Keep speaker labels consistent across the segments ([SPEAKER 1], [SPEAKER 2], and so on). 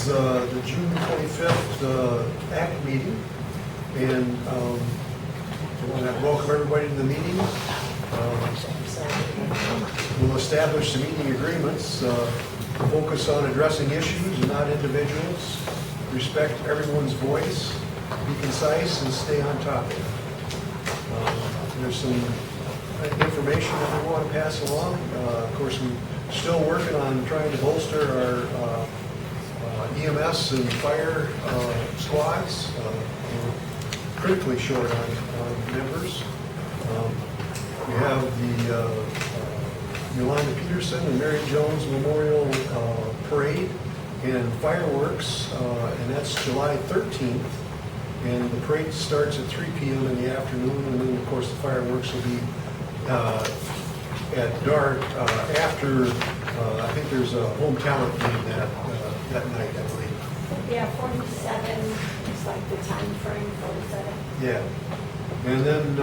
[SPEAKER 1] is the June 25th ACT meeting, and I want to welcome everybody to the meeting. We'll establish the meeting agreements, focus on addressing issues, not individuals, respect everyone's voice, be concise, and stay on topic. There's some information that we want to pass along. Of course, we're still working on trying to bolster our EMS and fire squads. We're critically short on members. We have the Yolanda Peterson and Mary Jones Memorial Parade and fireworks, and that's July 13th. And the parade starts at 3 p.m. in the afternoon, and then, of course, the fireworks will be at dark after, I think there's a home talent game that night, I believe.
[SPEAKER 2] Yeah, 47 is like the time frame, 47.
[SPEAKER 1] Yeah. And then,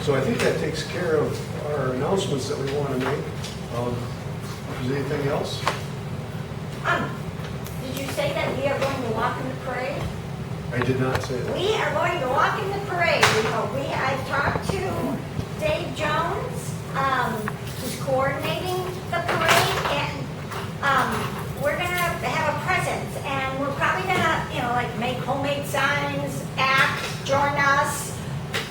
[SPEAKER 1] so I think that takes care of our announcements that we want to make. Is there anything else?
[SPEAKER 2] Did you say that we are going to walk in the parade?
[SPEAKER 1] I did not say that.
[SPEAKER 2] We are going to walk in the parade. I talked to Dave Jones, who's coordinating the parade, and we're going to have a presence, and we're probably going to, like make homemade signs, act, join us,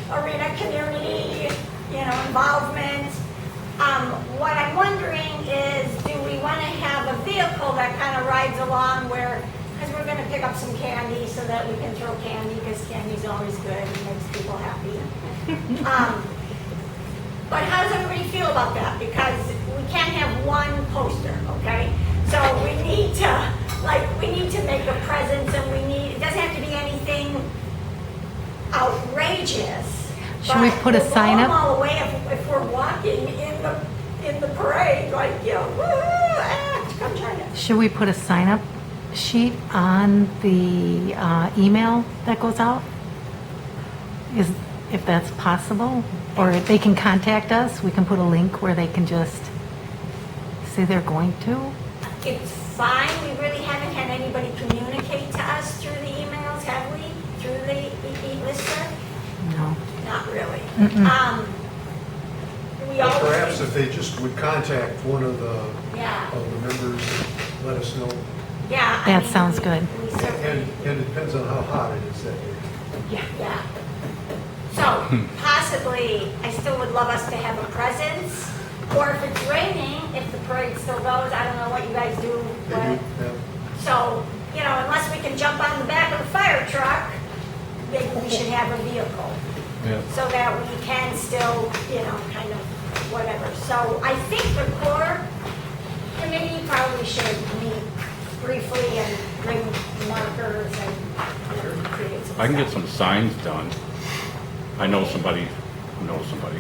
[SPEAKER 2] arena community, involvement. What I'm wondering is, do we want to have a vehicle that kind of rides along because we're going to pick up some candy so that we can throw candy, because candy's always good and makes people happy. But how does everybody feel about that? Because we can't have one poster, okay? So we need to make a presence, and it doesn't have to be anything outrageous.
[SPEAKER 3] Should we put a sign up?
[SPEAKER 2] All the way if we're walking in the parade, woo, come join us.
[SPEAKER 3] Should we put a sign-up sheet on the email that goes out? If that's possible? Or if they can contact us, we can put a link where they can just say they're going to?
[SPEAKER 2] It's fine. We really haven't had anybody communicate to us through the emails, have we? Through the e-lister?
[SPEAKER 3] No.
[SPEAKER 2] Not really.
[SPEAKER 3] Mm-mm.
[SPEAKER 2] We
[SPEAKER 1] Well,
[SPEAKER 2] always,
[SPEAKER 1] perhaps if they just would contact one of the
[SPEAKER 2] yeah,
[SPEAKER 1] members, let us know.
[SPEAKER 2] yeah.
[SPEAKER 3] That sounds good.
[SPEAKER 2] We certainly,
[SPEAKER 1] And it depends on how hot it is that day.
[SPEAKER 2] yeah. So possibly, I still would love us to have a presence. Or if it's raining, if the parade still goes, I don't know what you guys do.
[SPEAKER 1] They
[SPEAKER 2] but-
[SPEAKER 1] do, yeah.
[SPEAKER 2] So, unless we can jump on the back of the fire truck, maybe we should have a vehicle.
[SPEAKER 4] Yeah.
[SPEAKER 2] So that we can still, kind of whatever. So I think the core committee probably should meet briefly and bring markers and create some
[SPEAKER 4] I can get
[SPEAKER 2] stuff.
[SPEAKER 4] some signs done. I know somebody who knows somebody,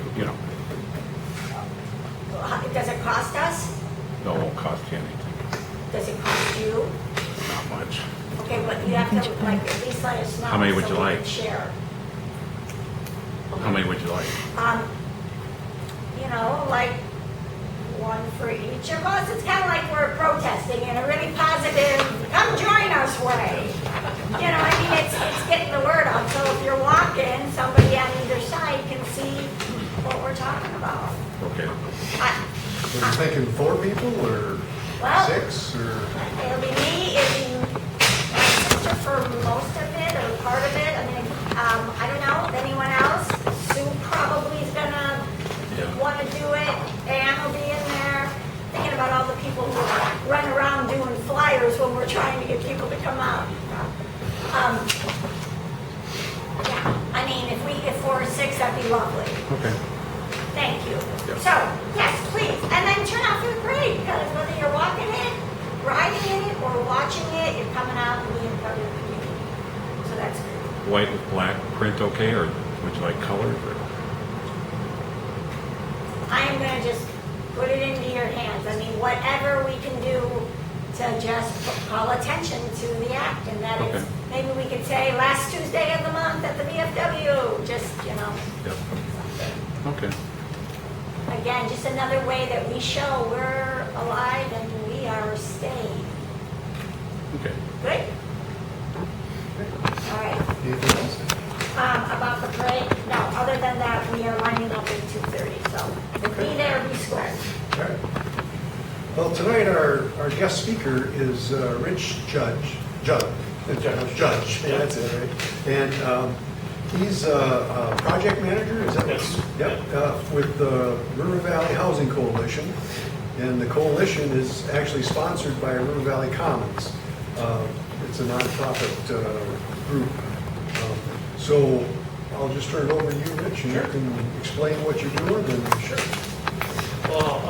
[SPEAKER 2] Does it cost us?
[SPEAKER 4] no, it won't cost you anything,
[SPEAKER 2] Does it cost you?
[SPEAKER 4] not much.
[SPEAKER 2] Okay, but you have to at least let us know.
[SPEAKER 4] How many would
[SPEAKER 2] so
[SPEAKER 4] you
[SPEAKER 2] we
[SPEAKER 4] like?
[SPEAKER 2] can share.
[SPEAKER 4] How many would you like?
[SPEAKER 2] Like one for each of us. It's kind of like we're protesting in a really positive, come join us way. It's getting the word out. So if you're walking, somebody on either side can see what we're talking about.
[SPEAKER 4] Okay.
[SPEAKER 1] Were you thinking 4 people or
[SPEAKER 2] Well,
[SPEAKER 1] 6 or?
[SPEAKER 2] It'll be me, it'll be my sister for most of it or part of it. I don't know, anyone else? Sue probably is gonna want to do it. Ann will be in there. Thinking about all the people who run around doing flyers when we're trying to get people to come out. If 4 or 6, that'd be lovely.
[SPEAKER 4] Okay.
[SPEAKER 2] Thank you.
[SPEAKER 4] Yep.
[SPEAKER 2] So, yes, please. And then turn out for the parade, because whether you're walking it, riding in it, or watching it, you're coming out and being part of the community. So that's good.
[SPEAKER 4] White with black print, okay, or would you like colors? Or?
[SPEAKER 2] I am going to just put it into your hands. Whatever we can do to just call attention to the act, and that it's,
[SPEAKER 4] Okay.
[SPEAKER 2] maybe we could say last Tuesday of the month at the VFW, just,
[SPEAKER 4] Yep.
[SPEAKER 2] something.
[SPEAKER 4] Okay.
[SPEAKER 2] Again, just another way that we show we're alive and we are staying.
[SPEAKER 1] Well, tonight our guest speaker is Rich Judge, yeah, that's it, right? And he's a project manager, is that what?
[SPEAKER 5] Yes.
[SPEAKER 1] Yep, with the River Valley Housing Coalition. And the coalition is actually sponsored by River Valley Commons. It's a nonprofit group. So I'll just turn it over to you, Rich, and you can explain what you're doing. And
[SPEAKER 5] Sure. Well,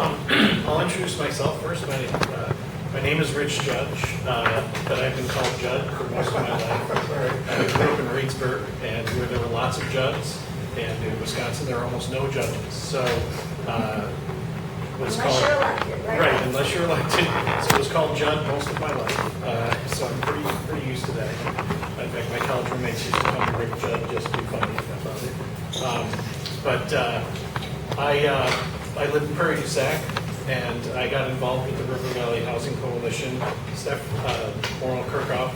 [SPEAKER 5] I'll introduce myself first. My name is Rich Judge, but I've been called Judd for most of my life. I grew up in Reedsburg, and where there were lots of Judds, and in Wisconsin there are almost no Judges. So what's
[SPEAKER 2] Unless
[SPEAKER 5] called
[SPEAKER 2] you're elected, right?
[SPEAKER 5] right, unless you're elected. So it was called Judd most of my life. So I'm pretty used to that. In fact, my college roommates used to call me Rick Judd just to be funny about it. But I live in Prairie du Sac, and I got involved with the River Valley Housing Coalition. Steph Morrill Kirchhoff,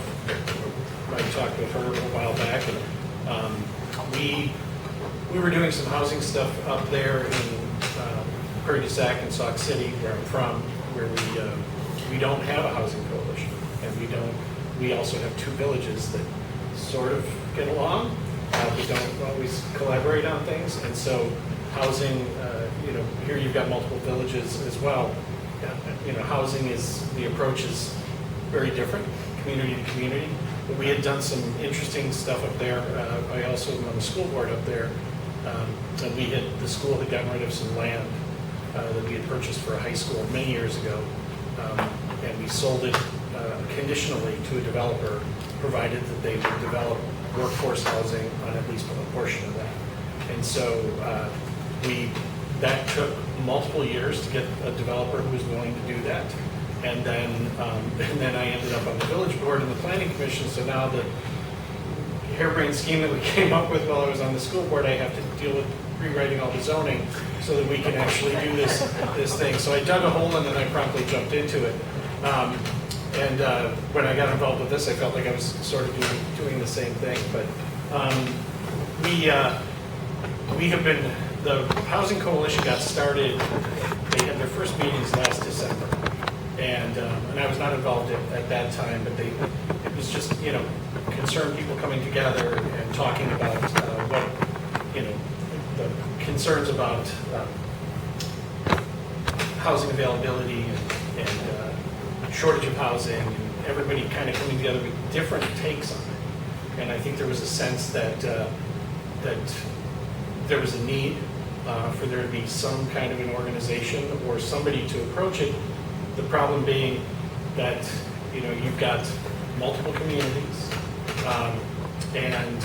[SPEAKER 5] I talked with her a while back, and we were doing some housing stuff up there in Prairie du Sac and Sauk City, where I'm from, where we don't have a housing coalition, and we also have two villages that sort of get along. We don't always collaborate on things, and so housing, here you've got multiple villages as well. Housing the approach is very different, community to community. But we had done some interesting stuff up there. I also am on the school board up there, and the school had gotten rid of some land that we had purchased for a high school many years ago, and we sold it conditionally to a developer, provided that they would develop workforce housing on at least a portion of that. And so that took multiple years to get a developer who was willing to do that. And then I ended up on the village board and the planning commission. So now the harebrained scheme that we came up with while I was on the school board, I have to deal with rewriting all the zoning so that we can actually do this thing. So I dug a hole and then I promptly jumped into it. When I got involved with this, I felt like I was sort of doing the same thing. But we have been, the Housing Coalition got started, they had their first meetings last December. And I was not involved at that time, but it was just, concerned people coming together and talking about the concerns about housing availability and shortage of housing, and everybody kind of coming together with different takes on it. And I think there was a sense that there was a need for there to be some kind of an organization or somebody to approach it. The problem being that you've got multiple communities, and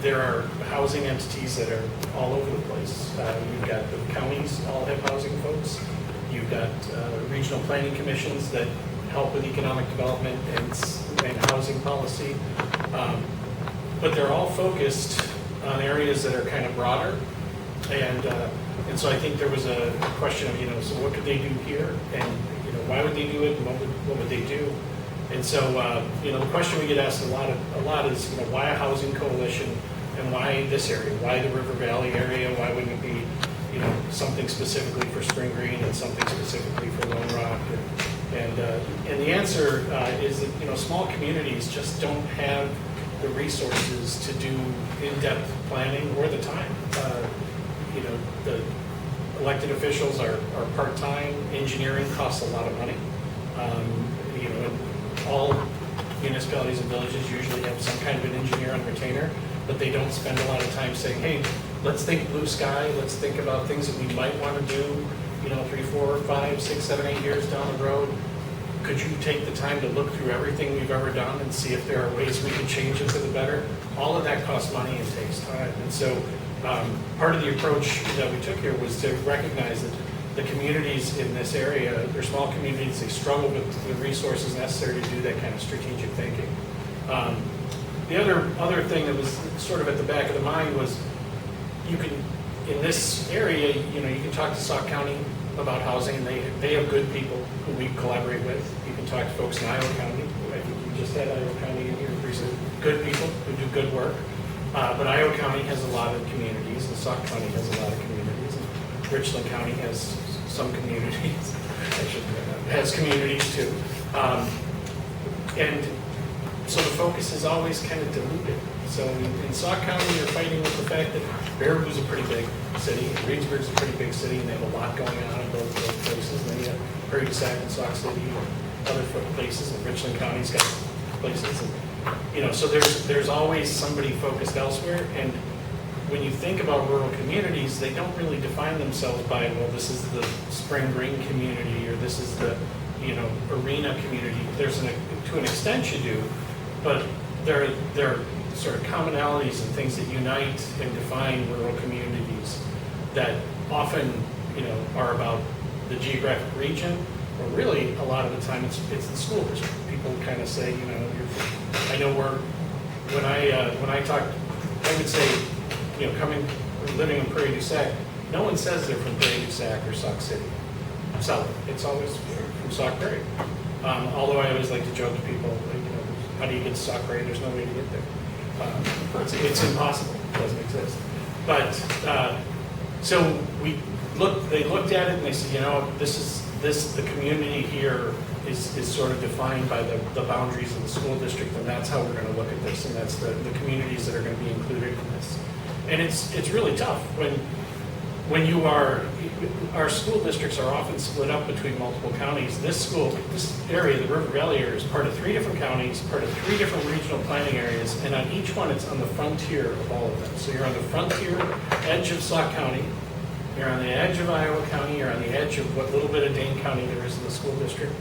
[SPEAKER 5] there are housing entities that are all over the place. You've got the counties all have housing folks. You've got regional planning commissions that help with economic development and housing policy. But they're all focused on areas that are kind of broader. And so I think there was a question of, so what could they do here? And, why would they do it? And what would they do? And so, the question we get asked a lot is, why a housing coalition and why this area? Why the River Valley area? Why wouldn't it be, something specifically for Spring Green and something specifically for Lone Rock? And the answer is that, small communities just don't have the resources to do in-depth planning or the time. The elected officials are part-time. Engineering costs a lot of money. And all municipalities and villages usually have some kind of an engineer on retainer, but they don't spend a lot of time saying, hey, let's think blue sky, let's think about things that we might want to do, 3, 4, 5, 6, 7, 8 years down the road. Could you take the time to look through everything we've ever done and see if there are ways we can change it for the better? All of that costs money and takes time. And so part of the approach that we took here was to recognize that the communities in this area, they're small communities, they struggle with the resources necessary to do that kind of strategic thinking. The other thing that was sort of at the back of the mind was in this area, you can talk to Sauk County about housing, and they have good people who we collaborate with. You can talk to folks in Iowa County. I think we just had Iowa County in here recently. Good people who do good work. But Iowa County has a lot of communities, and Sauk County has a lot of communities. Richland County has some communities, has communities too. And so the focus is always kind of diluted. So in Sauk County, you're fighting with the fact that Baraboo's a pretty big city, and Reedsburg's a pretty big city, and they have a lot going on in both those places. And then you have Prairie du Sac and Sauk City and other places, and Richland County's got places. And, so there's always somebody focused elsewhere. And when you think about rural communities, they don't really define themselves by, well, this is the Spring Green community, or this is the, arena community. To an extent you do, but there are sort of commonalities and things that unite and define rural communities that often, are about the geographic region, or really a lot of the time it's the school district. People kind of say, I know when I talk, I would say, living in Prairie du Sac, no one says they're from Prairie du Sac or Sauk City. South, it's always from Sauk Prairie. Although I always like to joke to people, how do you get to Sauk Prairie? There's no way to get there. It's impossible. It doesn't exist. But so they looked at it and they said, the community here is sort of defined by the boundaries of the school district, and that's how we're going to look at this, and that's the communities that are going to be included in this. And it's really tough when you our school districts are often split up between multiple counties. This area, the River Valley area, is part of 3 different counties, part of 3 different regional planning areas, and on each one it's on the frontier of all of them. So you're on the frontier edge of Sauk County, you're on the edge of Iowa County, you're on the edge of what little bit of Dane County there is in the school district,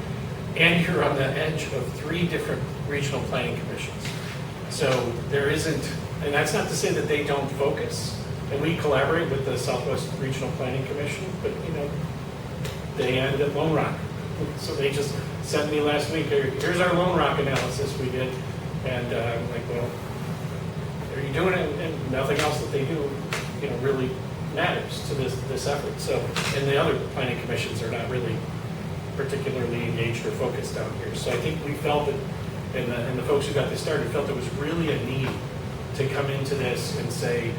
[SPEAKER 5] and you're on the edge of 3 different regional planning commissions. So there isn't, and that's not to say that they don't focus, and we collaborate with the Southwest Regional Planning Commission, but they end at Lone Rock. So they just sent me last week, here's our Lone Rock analysis we did, and I'm like, well, are you doing it? And nothing else that they do, really matters to this effort. So, and the other planning commissions are not really particularly engaged or focused down here. So I think we felt that, and the folks who got this started felt there was really a need to come into this and say,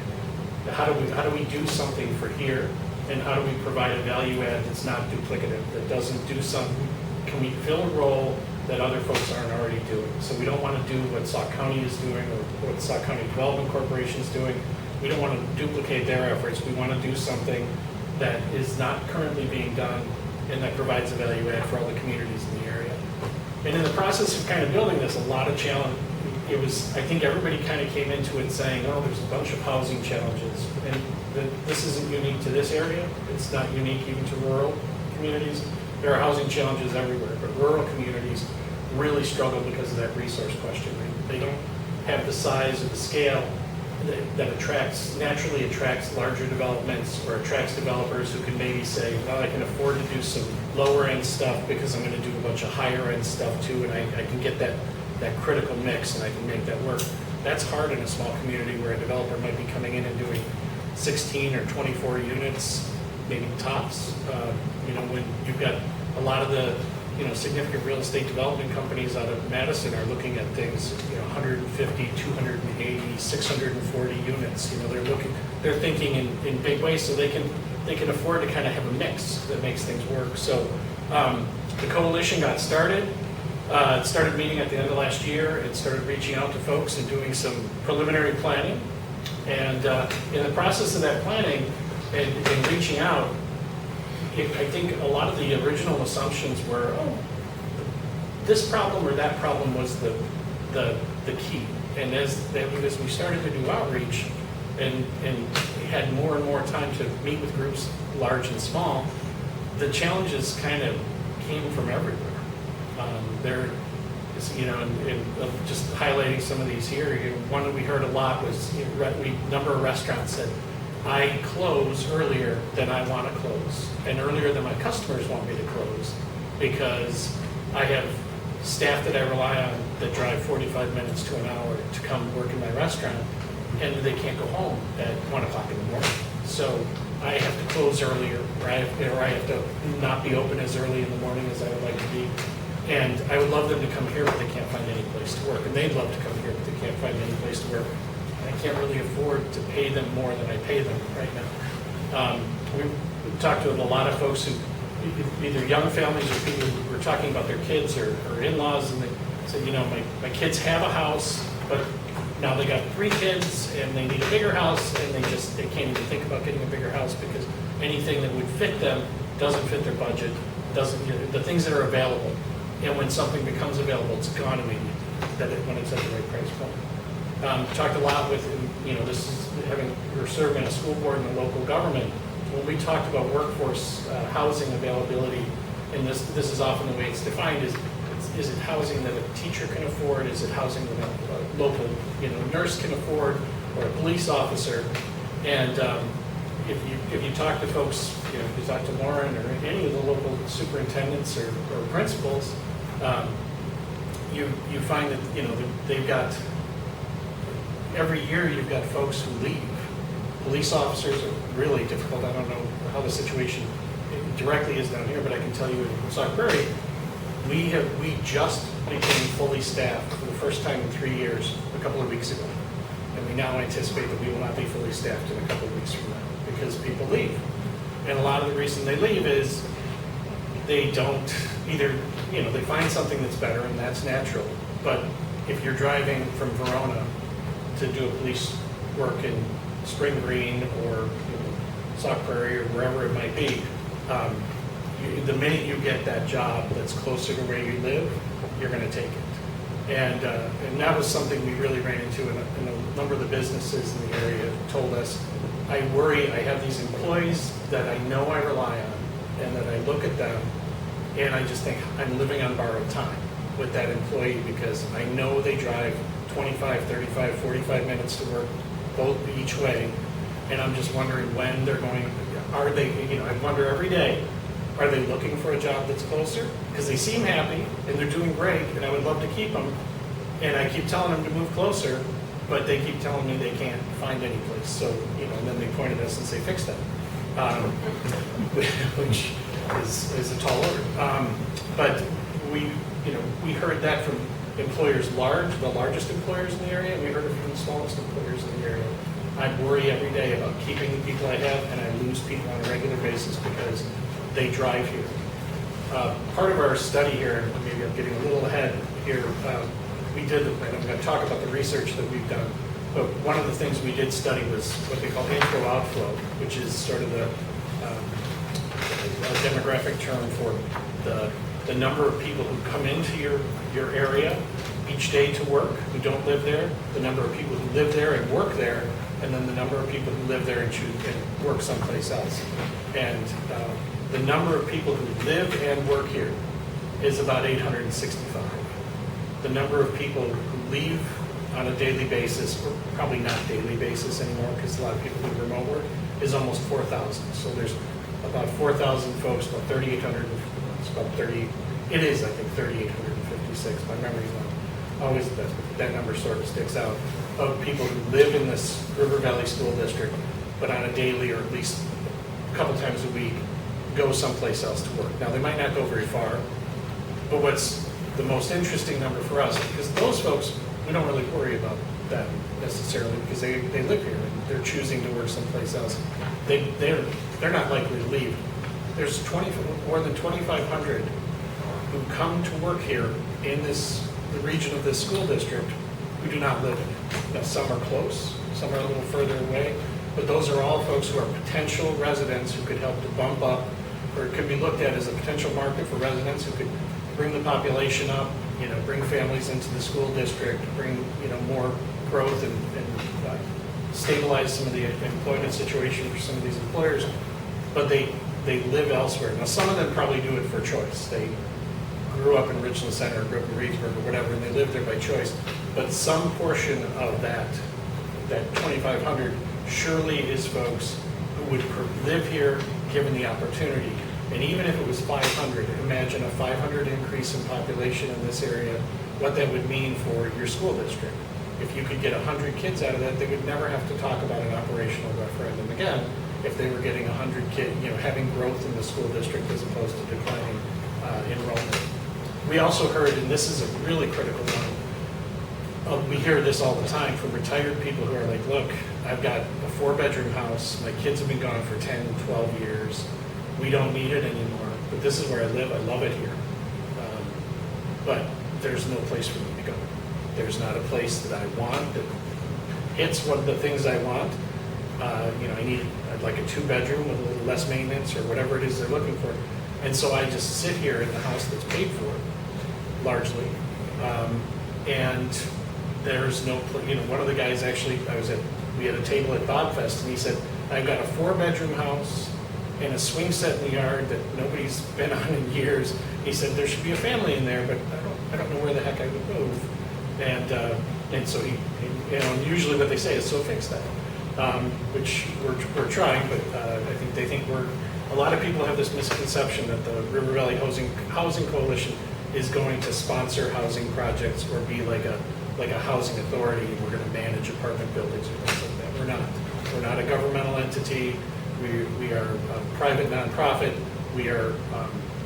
[SPEAKER 5] how do we do something for here, and how do we provide a value add that's not duplicative, that doesn't do something, can we fill a role that other folks aren't already doing? So we don't want to do what Sauk County is doing or what Sauk County Development Corporation is doing. We don't want to duplicate their efforts. We want to do something that is not currently being done and that provides a value add for all the communities in the area. And in the process of kind of building this, a lot of challenge. I think everybody kind of came into it saying, oh, there's a bunch of housing challenges. And this isn't unique to this area. It's not unique even to rural communities. There are housing challenges everywhere, but rural communities really struggle because of that resource question. They don't have the size or the scale that naturally attracts larger developments or attracts developers who can maybe say, well, I can afford to do some lower end stuff because I'm going to do a bunch of higher end stuff too, and I can get that critical mix and I can make that work. That's hard in a small community where a developer might be coming in and doing 16 or 24 units, maybe tops. When you've got a lot of the significant real estate development companies out of Madison are looking at things, 150, 280, 640 units. They're thinking in big ways, so they can afford to kind of have a mix that makes things work. So the coalition got started. It started meeting at the end of last year. It started reaching out to folks and doing some preliminary planning. And in the process of that planning and reaching out, I think a lot of the original assumptions were, this problem or that problem was the key. And as we started to do outreach and had more and more time to meet with groups large and small, the challenges kind of came from everywhere. Just highlighting some of these here, one that we heard a lot was a number of restaurants said, I close earlier than I want to close, and earlier than my customers want me to close, because I have staff that I rely on that drive 45 minutes to an hour to come work in my restaurant, and they can't go home at 1 o'clock in the morning. So I have to close earlier, or I have to not be open as early in the morning as I would like to be. And I would love them to come here, but they can't find any place to work. And they'd love to come here, but they can't find any place to work. And I can't really afford to pay them more than I pay them right now. We've talked to a lot of folks who, either young families or people who were talking about their kids or in-laws, and they said, you know, my kids have a house, but now they got 3 kids and they need a bigger house, and they can't even think about getting a bigger house because anything that would fit them doesn't fit their budget, doesn't, you know, the things that are available. And when something becomes available, it's gone immediately, when it's at the right price point. Talked a lot with, you know, this is we're serving a school board and a local government. When we talked about workforce housing availability, and this is often the way it's defined, is it housing that a teacher can afford? Is it housing that a local, you know, nurse can afford, or a police officer? And if you talk to folks, you know, if you talk to Lauren or any of the local superintendents or principals, you find that, you know, they've got, every year you've got folks who leave. Police officers are really difficult. I don't know how the situation directly is down here, but I can tell you in Sauk Prairie, we just became fully staffed for the first time in 3 years a couple of weeks ago. And we now anticipate that we will not be fully staffed in a couple of weeks from now because people leave. And a lot of the reason they leave is they don't either, you know, they find something that's better, and that's natural. But if you're driving from Verona to do a police work in Spring Green or, you know, Sauk Prairie or wherever it might be, the minute you get that job that's closer to where you live, you're going to take it. And that was something we really ran into, and a number of the businesses in the area told us, I worry, I have these employees that I know I rely on, and that I look at them, and I just think I'm living on borrowed time with that employee because I know they drive 25, 35, 45 minutes to work both each way, and I'm just wondering when they're going, are they, you know, I wonder every day, are they looking for a job that's closer? Because they seem happy and they're doing great, and I would love to keep them, and I keep telling them to move closer, but they keep telling me they can't find any place. So, you know, and then they point at us and say, fix that, which is a tall order. But we heard that from employers the largest employers in the area, and we heard it from the smallest employers in the area. I worry every day about keeping the people I have, and I lose people on a regular basis because they drive here. Part of our study here, and maybe I'm getting a little ahead here, we did, and I'm going to talk about the research that we've done, but one of the things we did study was what they call inflow-outflow, which is sort of a demographic term for the number of people who come into your area each day to work who don't live there, the number of people who live there and work there, and then the number of people who live there and work someplace else. And the number of people who live and work here is about 865. The number of people who leave on a daily basis, or probably not daily basis anymore because a lot of people do remote work, is almost 4,000. So there's about 4,000 folks, about 3,800, it's about 30, it is I think 3,856, my memory's not always, that number sort of sticks out, of people who live in this River Valley School District, but on a daily or at least a couple times a week, go someplace else to work. Now, they might not go very far, but what's the most interesting number for us, because those folks, we don't really worry about that necessarily because they live here and they're choosing to work someplace else. They're not likely to leave. There's more than 2,500 who come to work here in the region of this school district who do not live in it. Now, some are close, some are a little further away, but those are all folks who are potential residents who could help to bump up, or it could be looked at as a potential market for residents who could bring the population up, you know, bring families into the school district, bring, you know, more growth and stabilize some of the employment situation for some of these employers, but they live elsewhere. Now, some of them probably do it for choice. They grew up in Richland Center or grew up in Reedsburg or whatever, and they live there by choice. But some portion of that 2,500 surely is folks who would live here given the opportunity. And even if it was 500, imagine a 500 increase in population in this area, what that would mean for your school district. If you could get 100 kids out of that, they would never have to talk about an operational referendum again if they were getting 100 kids, you know, having growth in the school district as opposed to declining enrollment. We also heard, and this is a really critical one, we hear this all the time from retired people who are like, look, I've got a 4-bedroom house, my kids have been gone for 10, 12 years, we don't need it anymore, but this is where I live, I love it here. But there's no place for me to go. There's not a place that I want that hits one of the things I want. I'd like a 2-bedroom with a little less maintenance or whatever it is they're looking for. And so I just sit here in the house that's paid for, largely. And there's no, one of the guys actually, we had a table at Bobfest, and he said, I've got a 4-bedroom house and a swing set in the yard that nobody's been on in years. He said, there should be a family in there, but I don't know where the heck I would move. And so he usually what they say is, so fix that. Which we're trying, but I think they think a lot of people have this misconception that the River Valley Housing Coalition is going to sponsor housing projects or be like a housing authority, and we're going to manage apartment buildings or things like that. We're not. We're not a governmental entity. We are a private nonprofit. We are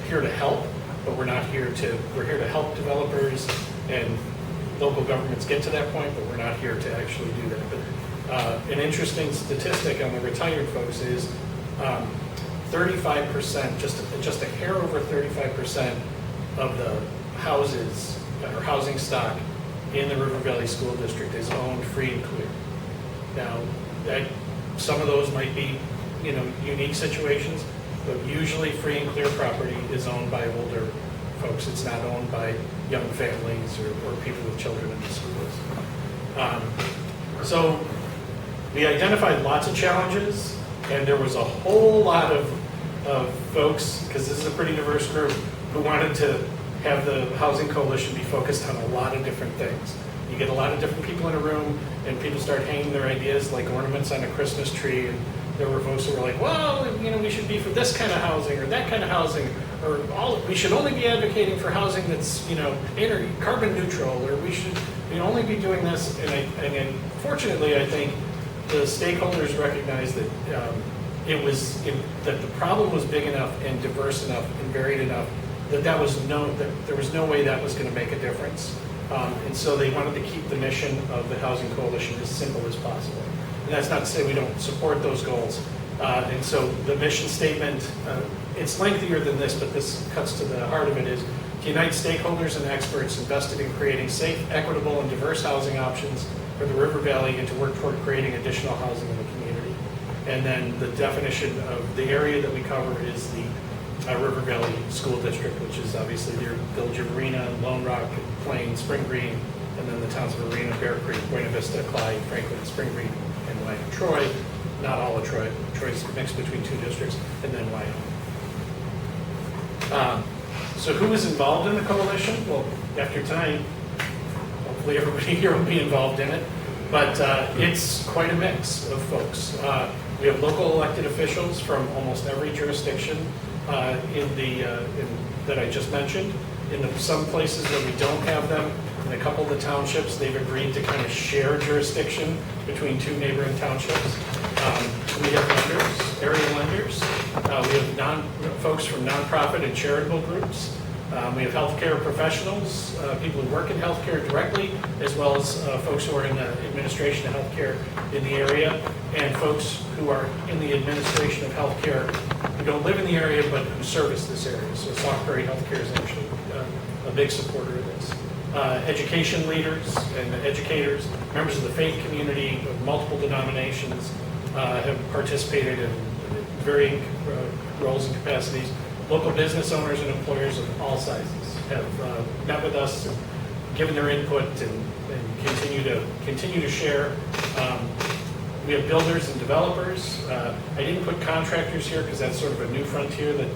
[SPEAKER 5] here to help, but we're here to help developers and local governments get to that point, but we're not here to actually do that. But an interesting statistic on the retired folks is 35%, just a hair over 35% of the houses or housing stock in the River Valley School District is owned free and clear. Now, some of those might be, unique situations, but usually free and clear property is owned by older folks. It's not owned by young families or people with children in the schools. So we identified lots of challenges, and there was a whole lot of folks, because this is a pretty diverse group, who wanted to have the Housing Coalition be focused on a lot of different things. You get a lot of different people in a room, and people start hanging their ideas like ornaments on a Christmas tree, and there were folks who were like, well, we should be for this kind of housing or that kind of housing, or we should only be advocating for housing that's, carbon neutral, or we should only be doing this. And fortunately, I think the stakeholders recognized that that the problem was big enough and diverse enough and varied enough that there was no way that was going to make a difference. And so they wanted to keep the mission of the Housing Coalition as simple as possible. And that's not to say we don't support those goals. And so the mission statement, it's lengthier than this, but this cuts to the heart of it, is to unite stakeholders and experts invested in creating safe, equitable, and diverse housing options for the River Valley, and to work toward creating additional housing in the community. And then the definition of the area that we cover is the River Valley School District, which is obviously the Village of Arena, Lone Rock, Plain, Spring Green, and then the towns of Arena, Bear Creek, Buena Vista, Clyde, Franklin, Spring Green, and Wyoming. Troy, not all of Troy. Troy's mixed between 2 districts, and then Wyoming. So who is involved in the coalition? Well, after time, hopefully everybody here will be involved in it, but it's quite a mix of folks. We have local elected officials from almost every jurisdiction that I just mentioned. In some places where we don't have them, in a couple of the townships, they've agreed to kind of share jurisdiction between 2 neighboring townships. We have lenders, area lenders. We have folks from nonprofit and charitable groups. We have healthcare professionals, people who work in healthcare directly, as well as folks who are in the administration of healthcare in the area, and folks who are in the administration of healthcare who don't live in the area but who service this area. So Sauk Prairie Healthcare is actually a big supporter of this. Education leaders and educators, members of the faith community of multiple denominations have participated in varying roles and capacities. Local business owners and employers of all sizes have met with us and given their input and continue to share. We have builders and developers. I didn't put contractors here because that's sort of a new frontier that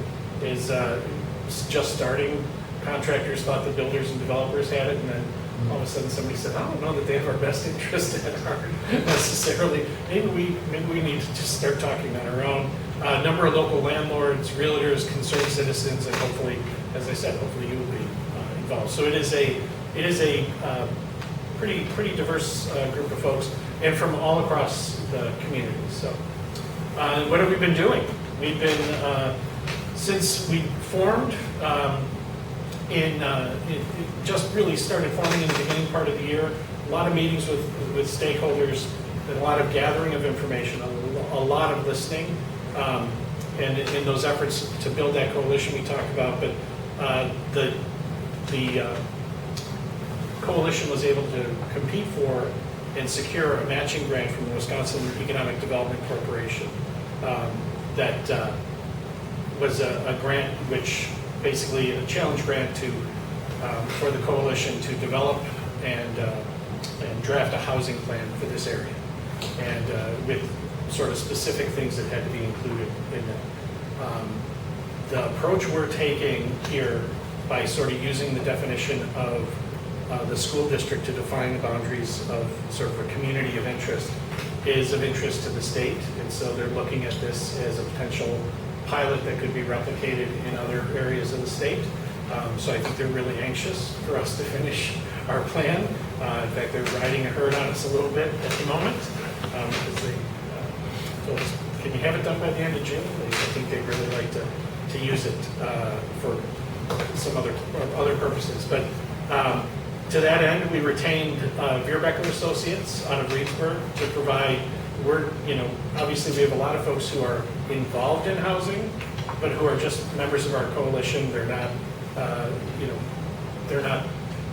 [SPEAKER 5] is just starting. Contractors thought the builders and developers had it, and then all of a sudden somebody said, I don't know that they have our best interest at heart necessarily. Maybe we need to just start talking on our own. A number of local landlords, realtors, concerned citizens, and hopefully, as I said, hopefully you will be involved. So it is a pretty diverse group of folks, and from all across the community. So what have we been doing? We've been, since we formed, it just really started forming in the beginning part of the year, a lot of meetings with stakeholders, and a lot of gathering of information, a lot of listening, and in those efforts to build that coalition we talked about. But the coalition was able to compete for and secure a matching grant from the Wisconsin Economic Development Corporation. That was a grant which basically a challenge grant for the coalition to develop and draft a housing plan for this area, and with sort of specific things that had to be included in that. The approach we're taking here by sort of using the definition of the school district to define the boundaries of sort of a community of interest is of interest to the state, and so they're looking at this as a potential pilot that could be replicated in other areas of the state. So I think they're really anxious for us to finish our plan. In fact, they're riding a herd on us a little bit at the moment, because they told us, can you have it done by the end of June? I think they'd really like to use it for some other purposes. But to that end, we retained Veerbecker Associates out of Reedsburg to provide. Obviously we have a lot of folks who are involved in housing, but who are just members of our coalition. They're not,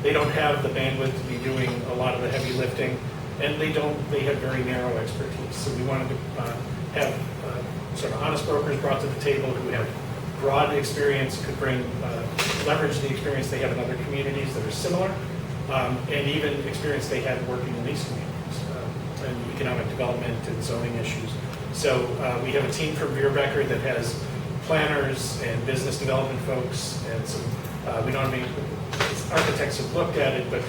[SPEAKER 5] they don't have the bandwidth to be doing a lot of the heavy lifting, and they have very narrow expertise. So we wanted to have sort of honest brokers brought to the table who have broad experience, could leverage the experience they have in other communities that are similar, and even experience they had working in these communities, and economic development and zoning issues. So we have a team from Veerbecker that has planners and business development folks, and some, we don't have any architects have looked at it, but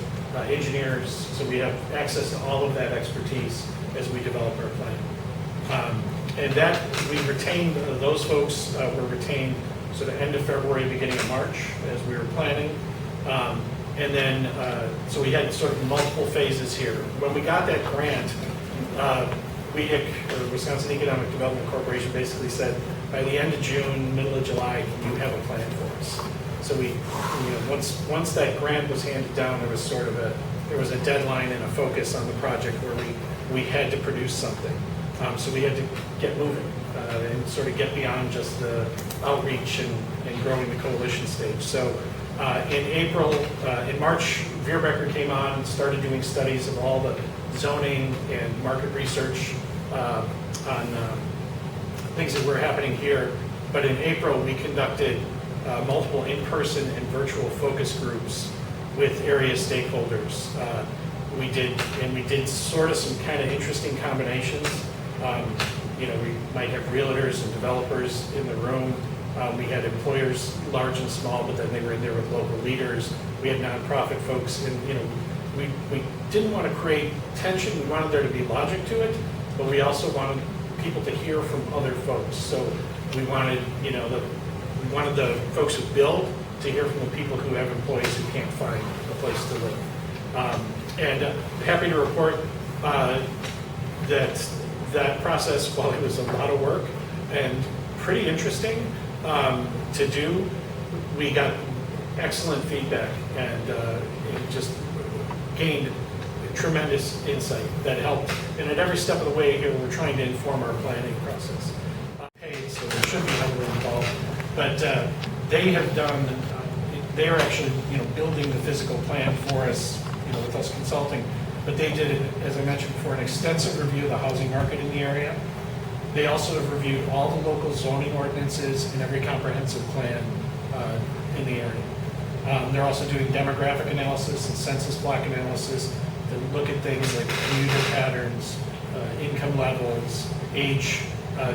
[SPEAKER 5] engineers, so we have access to all of that expertise as we develop our plan. And that, we retained, those folks were retained sort of end of February, beginning of March, as we were planning. And then, so we had sort of multiple phases here. When we got that grant, WEDC, or Wisconsin Economic Development Corporation, basically said, by the end of June, middle of July, you have a plan for us. So we, once that grant was handed down, there was sort of there was a deadline and a focus on the project where we had to produce something. So we had to get moving and sort of get beyond just the outreach and growing the coalition stage. So in March, Veerbecker came on and started doing studies of all the zoning and market research on things that were happening here. But in April, we conducted multiple in-person and virtual focus groups with area stakeholders. We did sort of some kind of interesting combinations. We might have realtors and developers in the room. We had employers, large and small, but then they were in there with local leaders. We had nonprofit folks, and we didn't want to create tension. We wanted there to be logic to it, but we also wanted people to hear from other folks. So we wanted, we wanted the folks who build to hear from the people who have employees who can't find a place to live. And happy to report that process, while it was a lot of work and pretty interesting to do, we got excellent feedback and it just gained tremendous insight that helped. And at every step of the way here, we're trying to inform our planning process. Paid, so there should be heavily involved. But they have done, they are actually building the physical plan for us, with us consulting. But they did, as I mentioned before, an extensive review of the housing market in the area. They also have reviewed all the local zoning ordinances and every comprehensive plan in the area. They're also doing demographic analysis and census block analysis that look at things like commuter patterns, income levels, age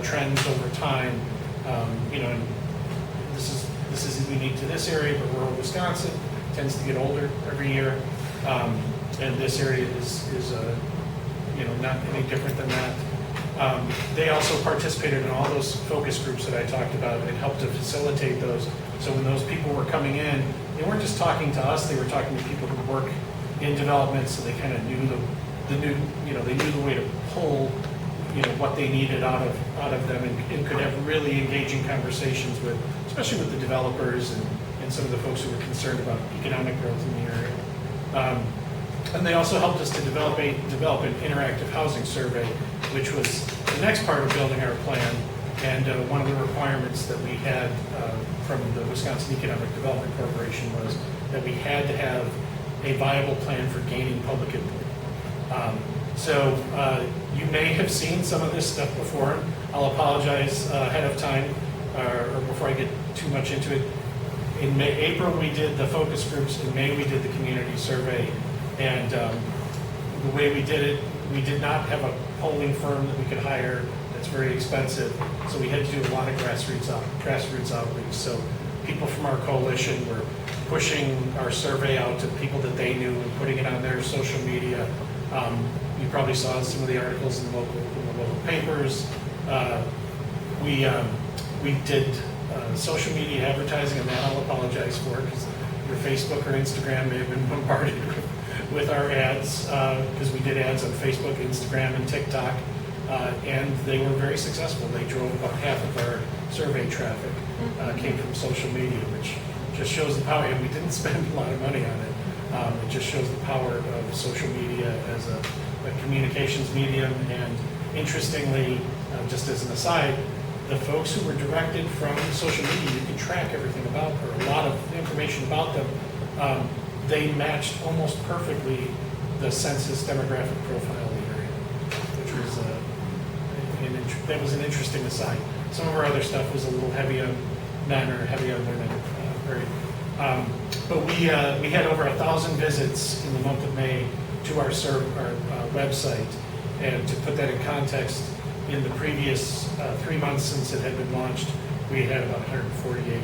[SPEAKER 5] trends over time. And this is unique to this area, but rural Wisconsin tends to get older every year. And this area is not any different than that. They also participated in all those focus groups that I talked about and helped to facilitate those. So when those people were coming in, they weren't just talking to us, they were talking to people who work in development, so they kind of knew they knew the way to pull what they needed out of them, and could have really engaging conversations with, especially with the developers and some of the folks who were concerned about economic growth in the area. And they also helped us to develop an interactive housing survey, which was the next part of building our plan. And one of the requirements that we had from the Wisconsin Economic Development Corporation was that we had to have a viable plan for gaining public input. So you may have seen some of this stuff before. I'll apologize ahead of time or before I get too much into it. In April, we did the focus groups. In May, we did the community survey. And the way we did it, we did not have a polling firm that we could hire. That's very expensive. So we had to do a lot of grassroots outreach. So people from our coalition were pushing our survey out to people that they knew and putting it on their social media. You probably saw some of the articles in the local papers. We did social media advertising, and that I'll apologize for, because your Facebook or Instagram may have been bombarded with our ads, because we did ads on Facebook, Instagram, and TikTok, and they were very successful. They drove about half of our survey traffic came from social media, which just shows the power, and we didn't spend a lot of money on it. It just shows the power of social media as a communications medium. And interestingly, just as an aside, the folks who were directed from social media, you can track everything about, or a lot of information about them. They matched almost perfectly the census demographic profile of the area, which was that was an interesting aside. Some of our other stuff was a little heavy on men or heavy on women. But we had over 1,000 visits in the month of May to our website. And to put that in context, in the previous 3 months since it had been launched, we had about 148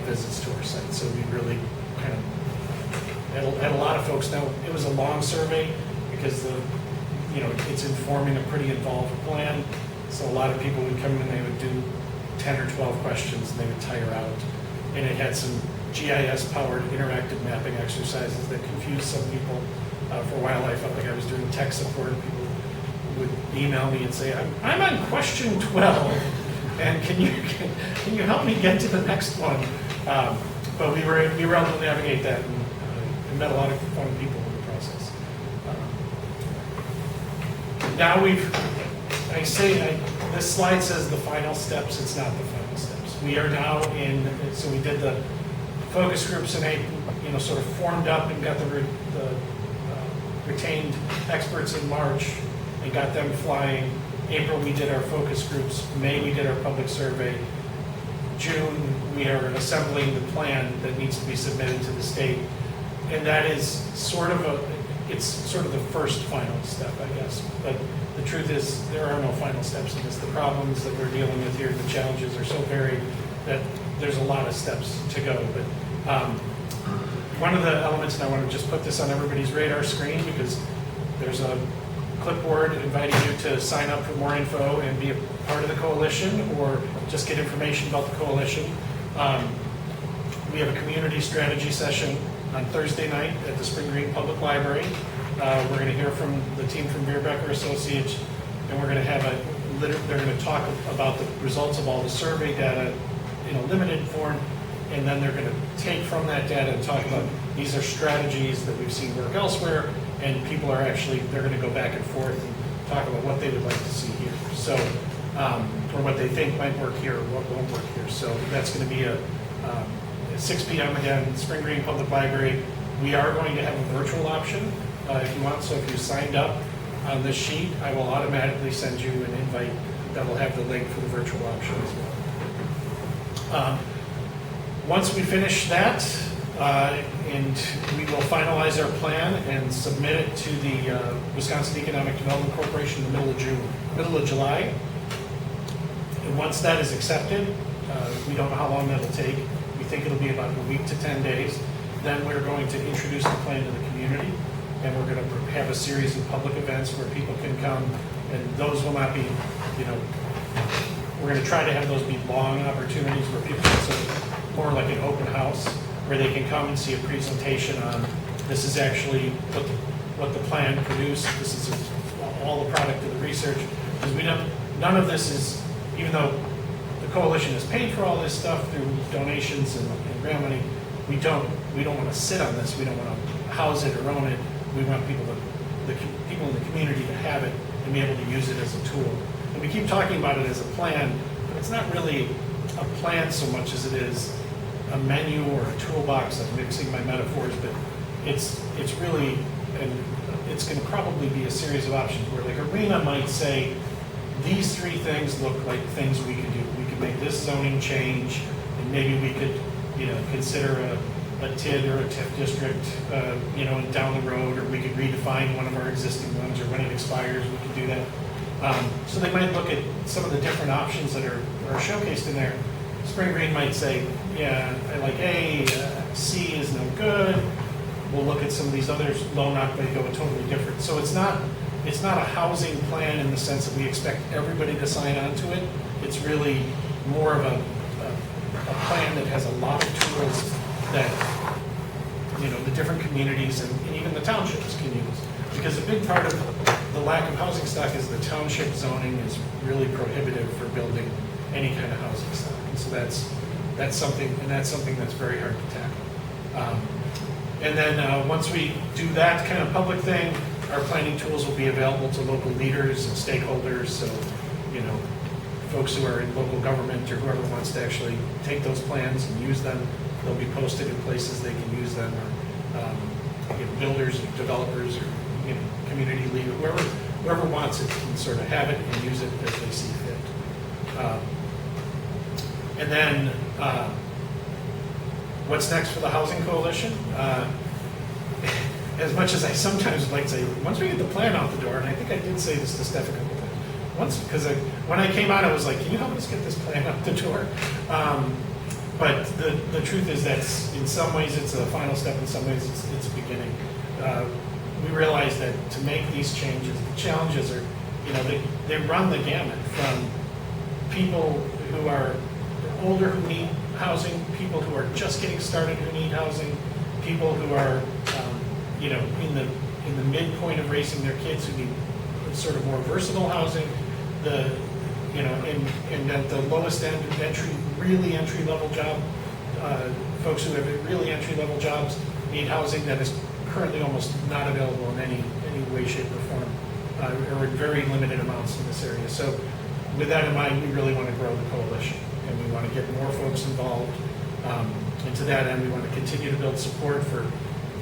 [SPEAKER 5] visits to our site. So we really kind of had a lot of folks. Now, it was a long survey because it's informing a pretty involved plan. So a lot of people would come in and they would do 10 or 12 questions and they would tire out. And it had some GIS-powered interactive mapping exercises that confused some people. For a while, I felt like I was doing tech support. People would email me and say, "I'm on question 12, and can you help me get to the next one?" But we were able to navigate that and met a lot of fun people in the process. Now this slide says the final steps. It's not the final steps. We are now so we did the focus groups in April, sort of formed up and got the retained experts in March and got them flying. April, we did our focus groups. May, we did our public survey. June, we are assembling the plan that needs to be submitted to the state. And that is sort of the first final step, I guess. But the truth is, there are no final steps in this. The problems that we're dealing with here, the challenges are so varied that there's a lot of steps to go. But one of the elements, and I want to just put this on everybody's radar screen because there's a clipboard inviting you to sign up for more info and be a part of the coalition or just get information about the coalition. We have a community strategy session on Thursday night at the Spring Green Public Library. We're going to hear from the team from Bierbecker Associates, and we're going to they're going to talk about the results of all the survey data in a limited form, and then they're going to take from that data and talk about these are strategies that we've seen work elsewhere, and people are they're going to go back and forth and talk about what they would like to see here. So, or what they think might work here or what won't work here. So that's going to be at 6 p.m. again, Spring Green Public Library. We are going to have a virtual option if you want. So if you signed up on this sheet, I will automatically send you an invite that will have the link for the virtual option as well. Once we finish that, and we will finalize our plan and submit it to the Wisconsin Economic Development Corporation in the middle of July. And once that is accepted, we don't know how long that'll take. We think it'll be about a week to 10 days. Then we're going to introduce the plan to the community, and we're going to have a series of public events where people can come, and those will not be, we're going to try to have those be long opportunities where people can sort of more like an open house, where they can come and see a presentation on this is actually what the plan produced. This is all the product of the research. Because none of this is, even though the coalition has paid for all this stuff through donations and grant money, we don't want to sit on this. We don't want to house it or own it. we want people in the community to have it and be able to use it as a tool. And we keep talking about it as a plan, but it's not really a plan so much as it is a menu or a toolbox. I'm mixing my metaphors, but it's really, and it's going to probably be a series of options where like Arena might say, these three things look like things we could do. We could make this zoning change, and maybe we could, consider a TID or a TIF district, down the road, or we could redefine one of our existing ones, or when it expires, we could do that. So they might look at some of the different options that are showcased in there. Spring Green might say, yeah, I like A, C is no good. We'll look at some of these others. Lonoc may go a totally different. So it's not a housing plan in the sense that we expect everybody to sign on to it. It's really more of a plan that has a lot of tools that the different communities and even the townships can use. Because a big part of the lack of housing stock is the township zoning is really prohibitive for building any kind of housing stock. And so that's something that's very hard to tackle. And then once we do that kind of public thing, our planning tools will be available to local leaders and stakeholders. So, folks who are in local government or whoever wants to actually take those plans and use them, they'll be posted in places they can use them. Or builders, developers, or community leader, whoever wants it can sort of have it and use it as they see fit. And then, what's next for the Housing Coalition? As much as I sometimes would like to say, once we get the plan out the door, and I think I did say this to Steph a couple times, because when I came out, I was like, can you help us get this plan out the door? But the truth is that in some ways it's a final step, in some ways it's a beginning. We realize that to make these changes, the challenges are, they run the gamut from people who are older who need housing, people who are just getting started who need housing, people who are, in the midpoint of raising their kids who need sort of more versatile housing, and at the lowest end, entry level job, folks who have really entry level jobs need housing that is currently almost not available in any way, shape, or form, or in very limited amounts in this area. So with that in mind, we really want to grow the coalition, and we want to get more folks involved. And to that end, we want to continue to build support for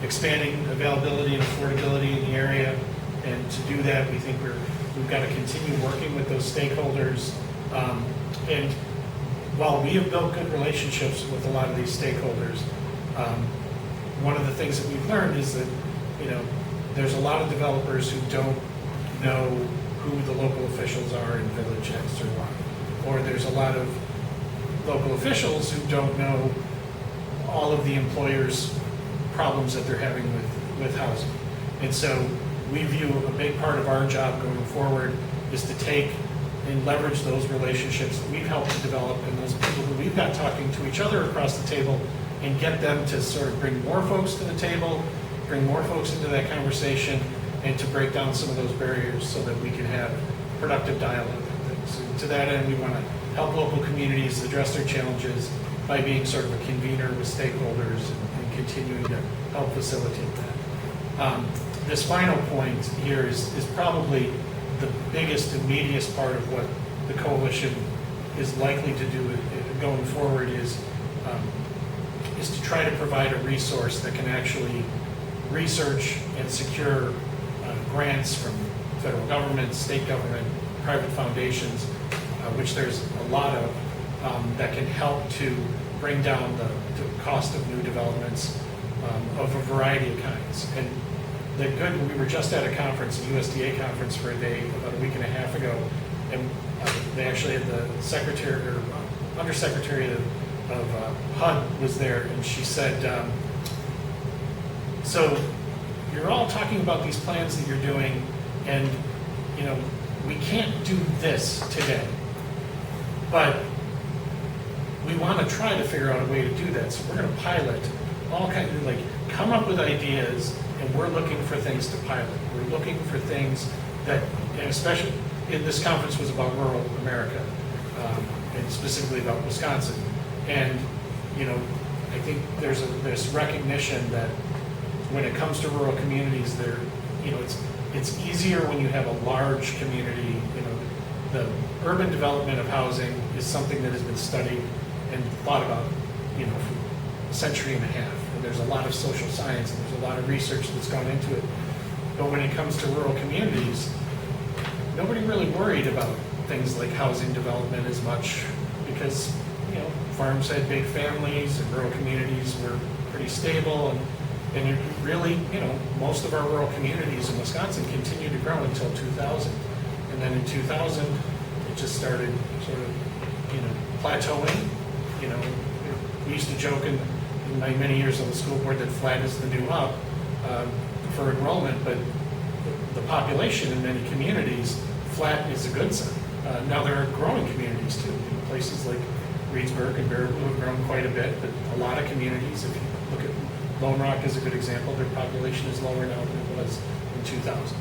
[SPEAKER 5] expanding availability and affordability in the area. And to do that, we think we've got to continue working with those stakeholders. And while we have built good relationships with a lot of these stakeholders, one of the things that we've learned is that, there's a lot of developers who don't know who the local officials are in Village X or Y. Or there's a lot of local officials who don't know all of the employers' problems that they're having with housing. And so we view a big part of our job going forward is to take and leverage those relationships that we've helped to develop and those people who we've got talking to each other across the table and get them to sort of bring more folks to the table, bring more folks into that conversation, and to break down some of those barriers so that we can have productive dialogue and things. And to that end, we want to help local communities address their challenges by being sort of a convener with stakeholders and continuing to help facilitate that. This final point here is probably the biggest and meatiest part of what the coalition is likely to do going forward is to try to provide a resource that can actually research and secure grants from federal government, state government, private foundations, which there's a lot of, that can help to bring down the cost of new developments of a variety of kinds. And we were just at a conference, a USDA conference for a day about a week and a half ago, and they actually had the secretary or undersecretary of HUD was there, and she said, so you're all talking about these plans that you're doing, and we can't do this today, but we want to try to figure out a way to do that. So we're going to pilot all kinds of come up with ideas, and we're looking for things to pilot. We're looking for things that, and especially in this conference was about rural America, and specifically about Wisconsin. And I think there's this recognition that when it comes to rural communities, it's easier when you have a large community. The urban development of housing is something that has been studied and thought about, for a century and a half. And there's a lot of social science and there's a lot of research that's gone into it. But when it comes to rural communities, nobody really worried about things like housing development as much because, farms had big families and rural communities were pretty stable and it really, most of our rural communities in Wisconsin continued to grow until 2000. And then in 2000, it just started sort of, plateauing. We used to joke in my many years on the school board that flat is the new up for enrollment, but the population in many communities, flat is a good sign. Now there are growing communities too, places like Reedsburg and Baraboo have grown quite a bit, but a lot of communities, if you look at Lone Rock as a good example, their population is lower now than it was in 2000.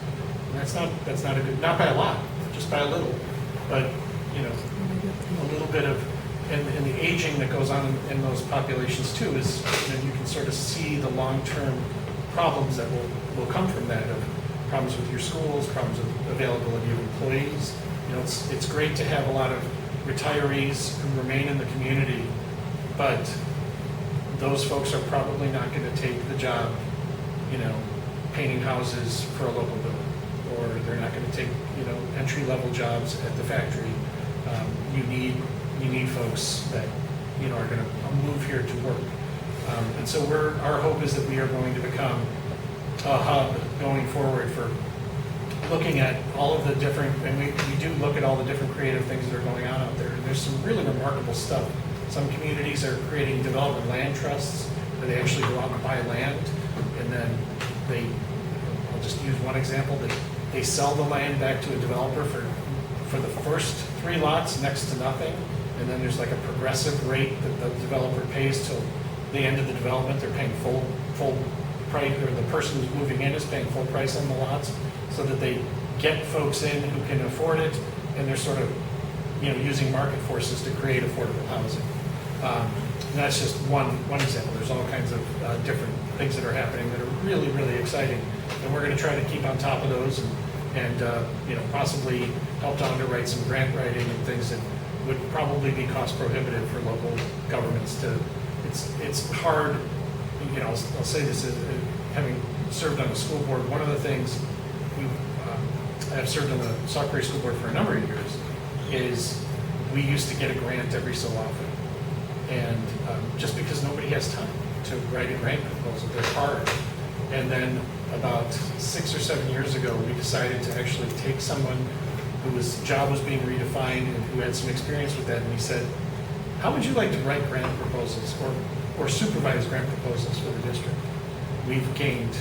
[SPEAKER 5] And that's not a good, not by a lot, just by a little, but a little bit of, and the aging that goes on in those populations too is, you can sort of see the long-term problems that will come from that, of problems with your schools, problems with availability of employees. It's great to have a lot of retirees who remain in the community, but those folks are probably not going to take the job, painting houses for a local builder, or they're not going to take, entry-level jobs at the factory. You need folks that, are going to move here to work. And so our hope is that we are going to become a hub going forward for looking at all of the different, and we do look at all the different creative things that are going on out there. And there's some really remarkable stuff. Some communities are creating development land trusts where they actually go out and buy land, and then I'll just use one example, they sell the land back to a developer for the first 3 lots next to nothing, and then there's like a progressive rate that the developer pays till the end of the development. They're paying full price, or the person who's moving in is paying full price on the lots, so that they get folks in who can afford it, and they're sort of, using market forces to create affordable housing. And that's just one example. There's all kinds of different things that are happening that are really, really exciting, and we're going to try to keep on top of those and possibly help to underwrite some grant writing and things that would probably be cost prohibitive for local governments to. It's hard. I'll say this as having served on the school board. One of the things I have served on the Sauk Prairie School Board for a number of years is we used to get a grant every so often, and just because nobody has time to write a grant proposal, they're hard. And then about 6 or 7 years ago, we decided to actually take someone whose job was being redefined and who had some experience with that, and we said, how would you like to write grant proposals or supervise grant proposals for the district? We've gained,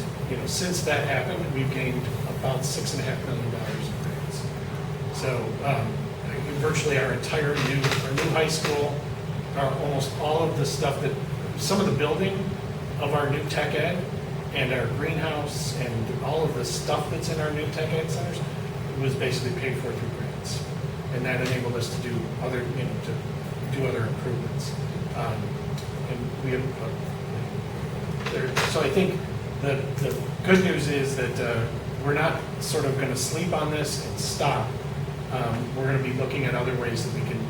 [SPEAKER 5] since that happened, we've gained about $6.5 million in grants. So virtually our new high school, almost all of the stuff that, some of the building of our new tech ed and our greenhouse and all of the stuff that's in our new tech ed centers was basically paid for through grants. And that enabled us to do other, to do other improvements. And we have, so I think the good news is that we're not sort of going to sleep on this and stop. We're going to be looking at other ways that we can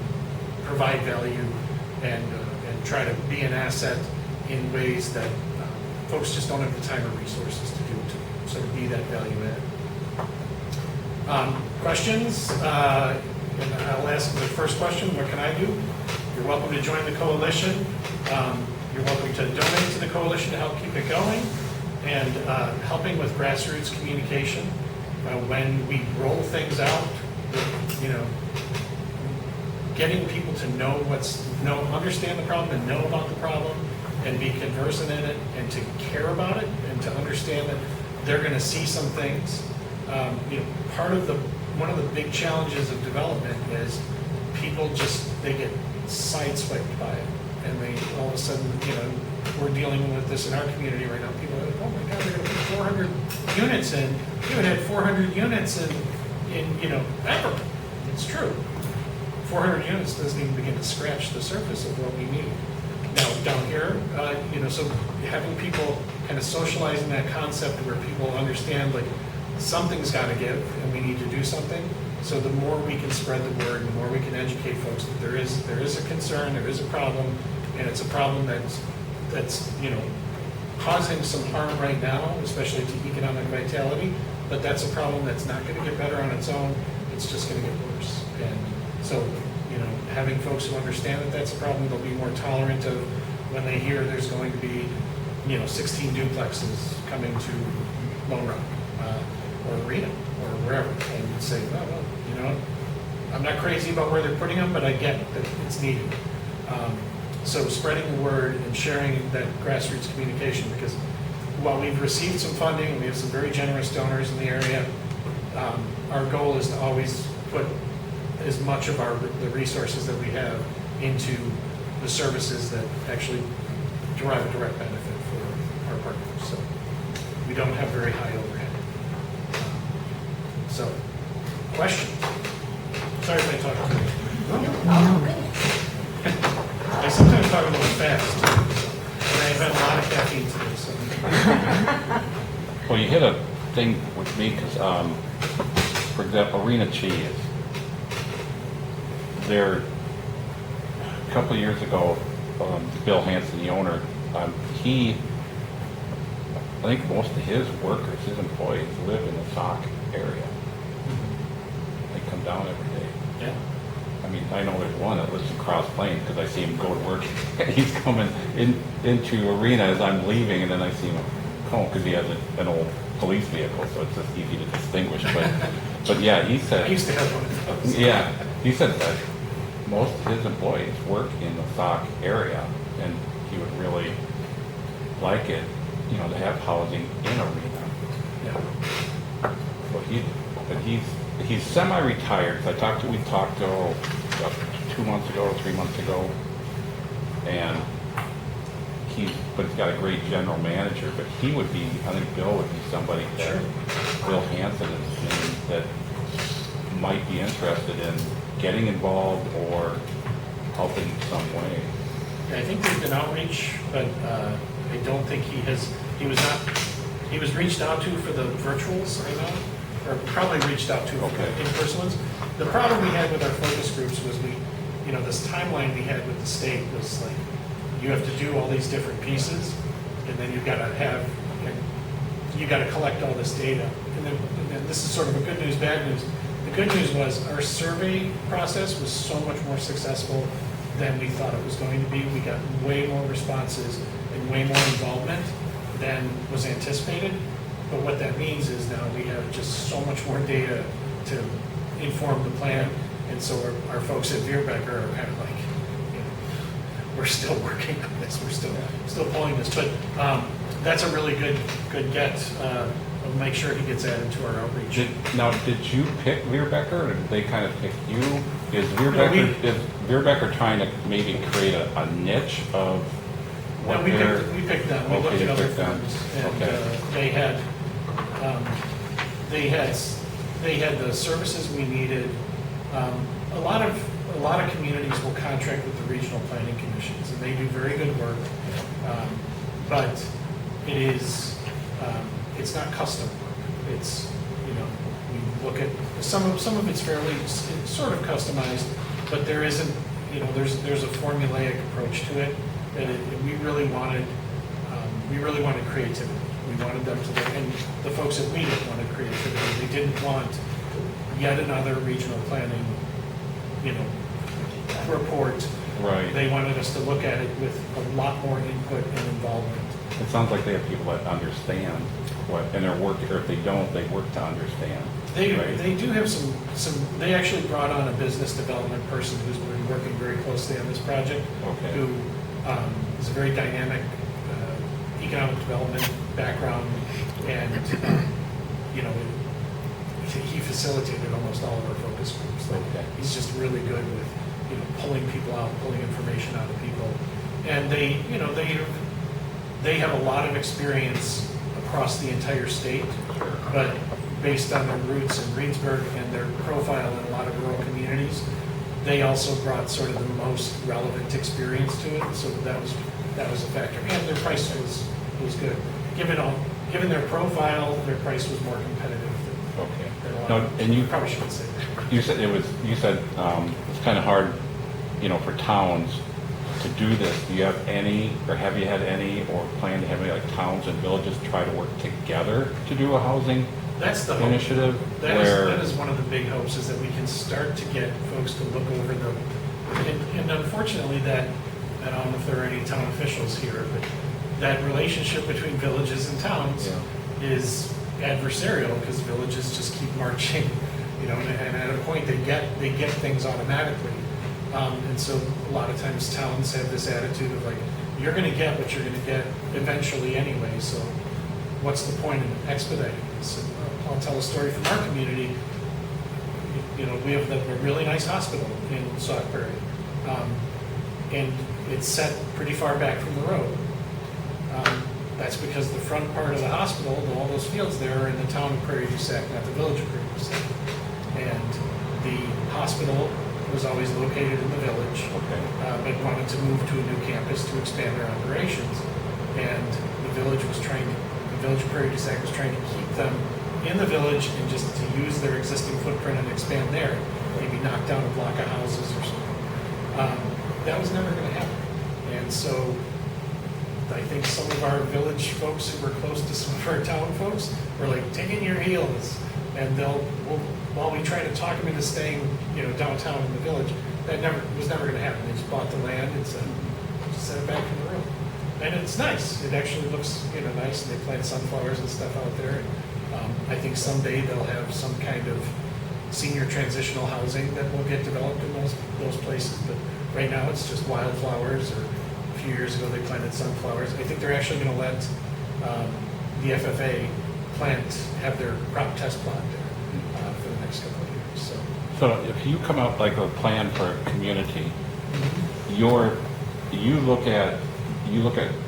[SPEAKER 5] provide value and try to be an asset in ways that folks just don't have the time or resources to do, to sort of be that value add. Questions? And I'll ask the first question, what can I do? You're welcome to join the coalition. You're welcome to donate to the coalition to help keep it going, and helping with grassroots communication. When we roll things out, getting people to understand the problem and know about the problem and be conversant in it and to care about it and to understand that they're going to see some things. One of the big challenges of development is people they get sideswiped by it, and they all of a sudden, we're dealing with this in our community right now. People are like, oh my God, they're going to put 400 units in. You haven't had 400 units in ever. It's true. 400 units doesn't even begin to scratch the surface of what we need. down here, so having people kind of socializing that concept where people understand like something's got to give and we need to do something. So the more we can spread the word, the more we can educate folks that there is a concern, there is a problem, and it's a problem that's causing some harm right now, especially to economic vitality. But that's a problem that's not going to get better on its own. It's just going to get worse. And so, having folks who understand that that's a problem, they'll be more tolerant of when they hear there's going to be, 16 duplexes coming to Lone Rock or Arena or wherever, and say, well, I'm not crazy about where they're putting them, but I get that it's needed. So spreading the word and sharing that grassroots communication, because while we've received some funding and we have some very generous donors in the area, our goal is to always put as much of the resources that we have into the services that actually derive a direct benefit for our partners. So we don't have very high overhead. So, questions? Sorry if I talk too much.
[SPEAKER 2] Oh, goodness.
[SPEAKER 5] I sometimes talk a little fast, and I've had a lot of caffeine today, so.
[SPEAKER 4] Well, you hit a thing with me because, for example, Arena Cheese, there, a couple of years ago, Bill Hanson, the owner, I think most of his workers, his employees live in the Sauk area. They come down every day.
[SPEAKER 5] Yeah.
[SPEAKER 4] I mean, I know there's one that lives in Cross Plains because I see him go to work. He's coming into Arena as I'm leaving, and then I see him home because he has an old police vehicle, so it's just easy to distinguish. But yeah, he
[SPEAKER 5] I
[SPEAKER 4] said,
[SPEAKER 5] used to have one of those.
[SPEAKER 4] yeah, he said that most of his employees work in the Sauk area, and he would really like it, to have housing in Arena.
[SPEAKER 5] Yeah.
[SPEAKER 4] But he's semi-retired. We talked to about 2 months ago or 3 months ago, and he's got a great general manager. But he would be, I think Bill would be somebody that Bill Hanson is his name, that might be interested in getting involved or helping in some way.
[SPEAKER 5] Yeah, I think there's been outreach, but I don't think he was reached out to for the virtuals, I know, or probably reached out to for
[SPEAKER 4] Okay.
[SPEAKER 5] the in-person ones. The problem we had with our focus groups was this timeline we had with the state was like, you have to do all these different pieces, and then you've got to collect all this data. And then this is sort of a good news, bad news. The good news was our survey process was so much more successful than we thought it was going to be. We got way more responses and way more involvement than was anticipated. But what that means is now we have just so much more data to inform the plan. And so our folks at Veerbecker are kind of like, we're still working on this. We're still pulling this. But that's a really good get. We'll make sure he gets added to our outreach.
[SPEAKER 4] Did you pick Veerbecker, or did they kind of pick you? Is Veerbecker trying to maybe create a niche of what
[SPEAKER 5] No, we picked them. We looked at other firms, and
[SPEAKER 4] Okay.
[SPEAKER 5] they had the services we needed. A lot of communities will contract with the regional planning commissions, and they do very good work. But it's not custom work. It's we look at some of it's fairly sort of customized, but there isn't. There's a formulaic approach to it. And we really wanted creativity. We wanted them to look, and the folks at WEDIT wanted creativity. They didn't want yet another regional planning, report.
[SPEAKER 4] Right.
[SPEAKER 5] They wanted us to look at it with a lot more input and involvement.
[SPEAKER 4] It sounds like they have people that understand what, and they're working, or if they don't, they work to understand. Right?
[SPEAKER 5] They do have some. They actually brought on a business development person who's been working very closely on this project.
[SPEAKER 4] Okay.
[SPEAKER 5] Who is a very dynamic economic development background, and he facilitated almost all of our focus groups.
[SPEAKER 4] Okay.
[SPEAKER 5] He's just really good with pulling people out, pulling information out of people, and they have a lot of experience across the entire state, but based on their roots in Greensburg and their profile in a lot of rural communities, they also brought sort of the most relevant experience to it, so that was a factor. And their price was good. Given their profile, their price was more competitive
[SPEAKER 4] Okay.
[SPEAKER 5] than a lot.
[SPEAKER 4] No, and you
[SPEAKER 5] Probably shouldn't say that.
[SPEAKER 4] You said it's kind of hard, for towns to do this. Do you have any, or have you had any, or plan to have any, like, towns and villages try to work together to do a housing
[SPEAKER 5] That's the hope.
[SPEAKER 4] initiative?
[SPEAKER 5] That is one of the big hopes, is that we can start to get folks to look over and unfortunately that, I don't know if there are any town officials here, but that relationship between villages and towns is adversarial, because villages just keep marching, and at a point they get things automatically. And so a lot of times towns have this attitude of like, you're gonna get what you're gonna get eventually anyway, so what's the point in expediting this? And I'll tell a story from our community. We have a really nice hospital in Sauk Prairie. And it's set pretty far back from the road. That's because the front part of the hospital, all those fields there, are in the town of Prairie du Sac, not the village of Prairie du Sac. And the hospital was always located in the village, but wanted to move to a new campus to expand their operations. And the village of Prairie du Sac was trying to keep them in the village and just to use their existing footprint and expand there, maybe knock down a block of houses or something. That was never going to happen. And so I think some of our village folks who were close to some of our town folks were like, dig in your heels, and while we try to talk them into staying, downtown in the village, that was never going to happen. They just bought the land and said, just set it back in the road. And it's nice. It actually looks, nice, and they plant sunflowers and stuff out there. And, I think someday they'll have some kind of senior transitional housing that will get developed in those places. But right now, it's just wildflowers, or a few years ago, they planted sunflowers. I think they're actually going to let the FFA have their crop test plant there for the next couple of years.
[SPEAKER 4] So if you come up like a plan for a community, you look at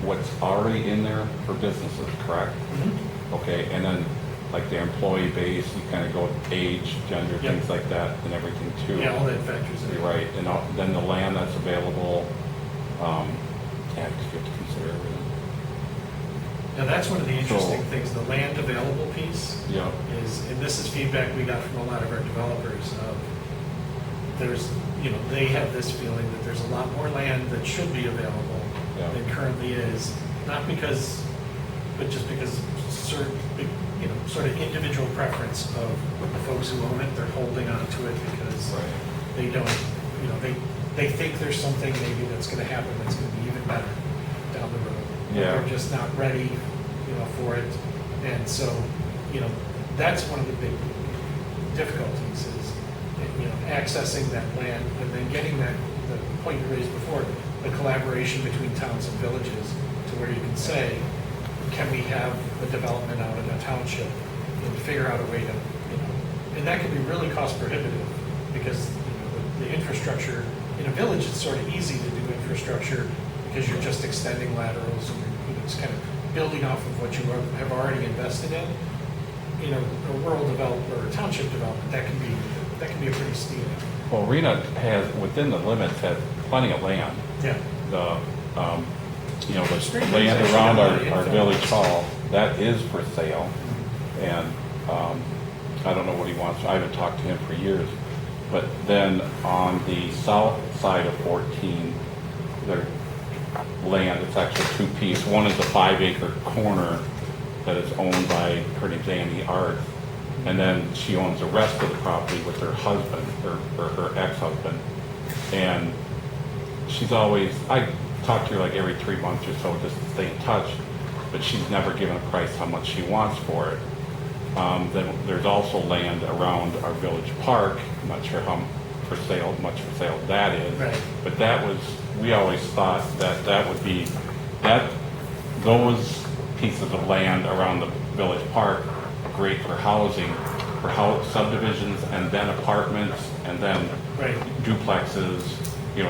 [SPEAKER 4] what's already in there for businesses, correct?
[SPEAKER 5] Mm-hmm.
[SPEAKER 4] Okay, and then like the employee base, you kind of go age, gender,
[SPEAKER 5] Yep.
[SPEAKER 4] things like that, and everything too.
[SPEAKER 5] Yeah, all that factors in.
[SPEAKER 4] You're right, and then the land that's available, because you have to consider everything.
[SPEAKER 5] Now, that's one of the interesting
[SPEAKER 4] So-
[SPEAKER 5] things, the land available piece
[SPEAKER 4] Yeah,
[SPEAKER 5] and this is feedback we got from a lot of our developers. They have this feeling that there's a lot more land that should be available
[SPEAKER 4] Yeah.
[SPEAKER 5] than currently is, but just because sort of individual preference of the folks who own it, they're holding on to it because
[SPEAKER 4] right.
[SPEAKER 5] they don't, they think there's something maybe that's going to happen that's going to be even better down the road.
[SPEAKER 4] Yeah.
[SPEAKER 5] They're just not ready, for it. And so, that's one of the big difficulties is, accessing that land and then getting the point you raised before, the collaboration between towns and villages to where you can say, can we have a development out in a township and figure out a way to, and that can be really cost prohibitive because the infrastructure in a village, it's sort of easy to do infrastructure because you're just extending laterals and it's kind of building off of what you have already invested in. A rural development or a township development, that can be a pretty steep.
[SPEAKER 4] Well, Rena has, within the limits, has plenty of land.
[SPEAKER 5] Yeah.
[SPEAKER 4] The
[SPEAKER 5] Street
[SPEAKER 4] land
[SPEAKER 5] is actually
[SPEAKER 4] around
[SPEAKER 5] got a lot of
[SPEAKER 4] our
[SPEAKER 5] infill.
[SPEAKER 4] village hall, that is for sale. And I don't know what he wants, I haven't talked to him for years. But then on the south side of 14, their land, it's actually two-piece. One is a 5-acre corner that is owned by, her name's Andy Art. And then she owns the rest of the property with her husband, or her ex-husband. And she's always, I talk to her like every 3 months or so just to stay in touch, but she's never given a price how much she wants for it. Then there's also land around our village park, I'm not sure how much for sale that is.
[SPEAKER 5] Right.
[SPEAKER 4] But that was, we always thought that would be, those pieces of land around the village park, great for housing, for subdivisions, and then apartments, and then
[SPEAKER 5] Right.
[SPEAKER 4] duplexes, you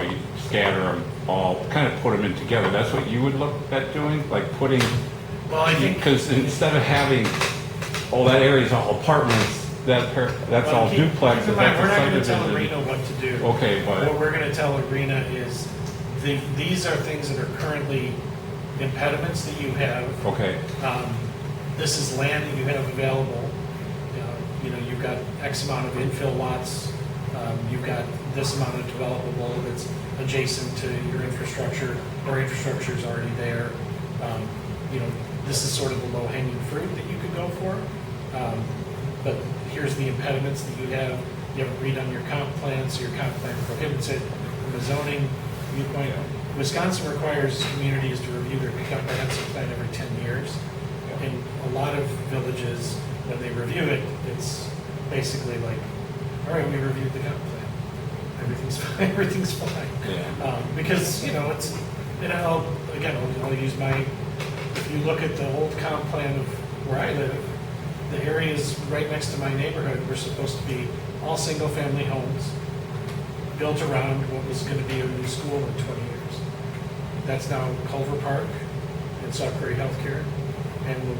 [SPEAKER 4] scatter them all, kind of put them in together. That's what you would look at doing, like putting,
[SPEAKER 5] Well, I think,
[SPEAKER 4] because instead of having, that area's all apartments, That's
[SPEAKER 5] Well,
[SPEAKER 4] all
[SPEAKER 5] keep
[SPEAKER 4] duplex,
[SPEAKER 5] in
[SPEAKER 4] is
[SPEAKER 5] mind,
[SPEAKER 4] that
[SPEAKER 5] we're
[SPEAKER 4] the
[SPEAKER 5] not gonna tell
[SPEAKER 4] subdivision?
[SPEAKER 5] Arena what to do.
[SPEAKER 4] Okay, but-
[SPEAKER 5] What we're gonna tell Arena is, these are things that are currently impediments that you have.
[SPEAKER 4] Okay,
[SPEAKER 5] This is land that you have available. You know, you've got X amount of infill lots. You've got this amount of developable that's adjacent to your infrastructure, or infrastructure is already there. You know, this is sort of the low-hanging fruit that you could go for. But here's the impediments that you have. You haven't redone your comp plan, so your comp plan prohibits it from a zoning viewpoint. Wisconsin requires communities to review their comprehensive plan every 10 years. In a lot of villages, when they review it, it's basically like, all right, we reviewed the comp plan. Everything's fine, everything's fine.
[SPEAKER 4] Yeah.
[SPEAKER 5] Because, you know, it's, and I'll use my, if you look at the old comp plan of where I live, the areas right next to my neighborhood were supposed to be all single-family homes built around what was going to be a new school in 20 years. That's now Culver Park and Sudbury Healthcare, and will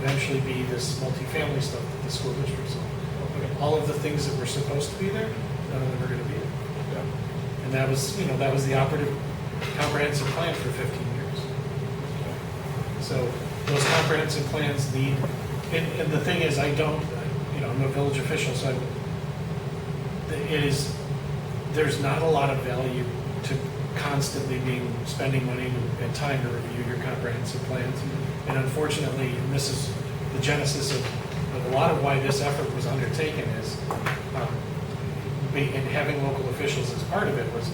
[SPEAKER 5] eventually be this multifamily stuff that the school district's on. All of the things that were supposed to be there, none of them are going to be there. And that was, you know, that was the operative comprehensive plan for 15 years. So those comprehensive plans need, and the thing is, I'm a village official, so there's not a lot of value to constantly spending money and time to review your comprehensive plans. And unfortunately, and this is the genesis of a lot of why this effort was undertaken is, and having local officials as part of it was,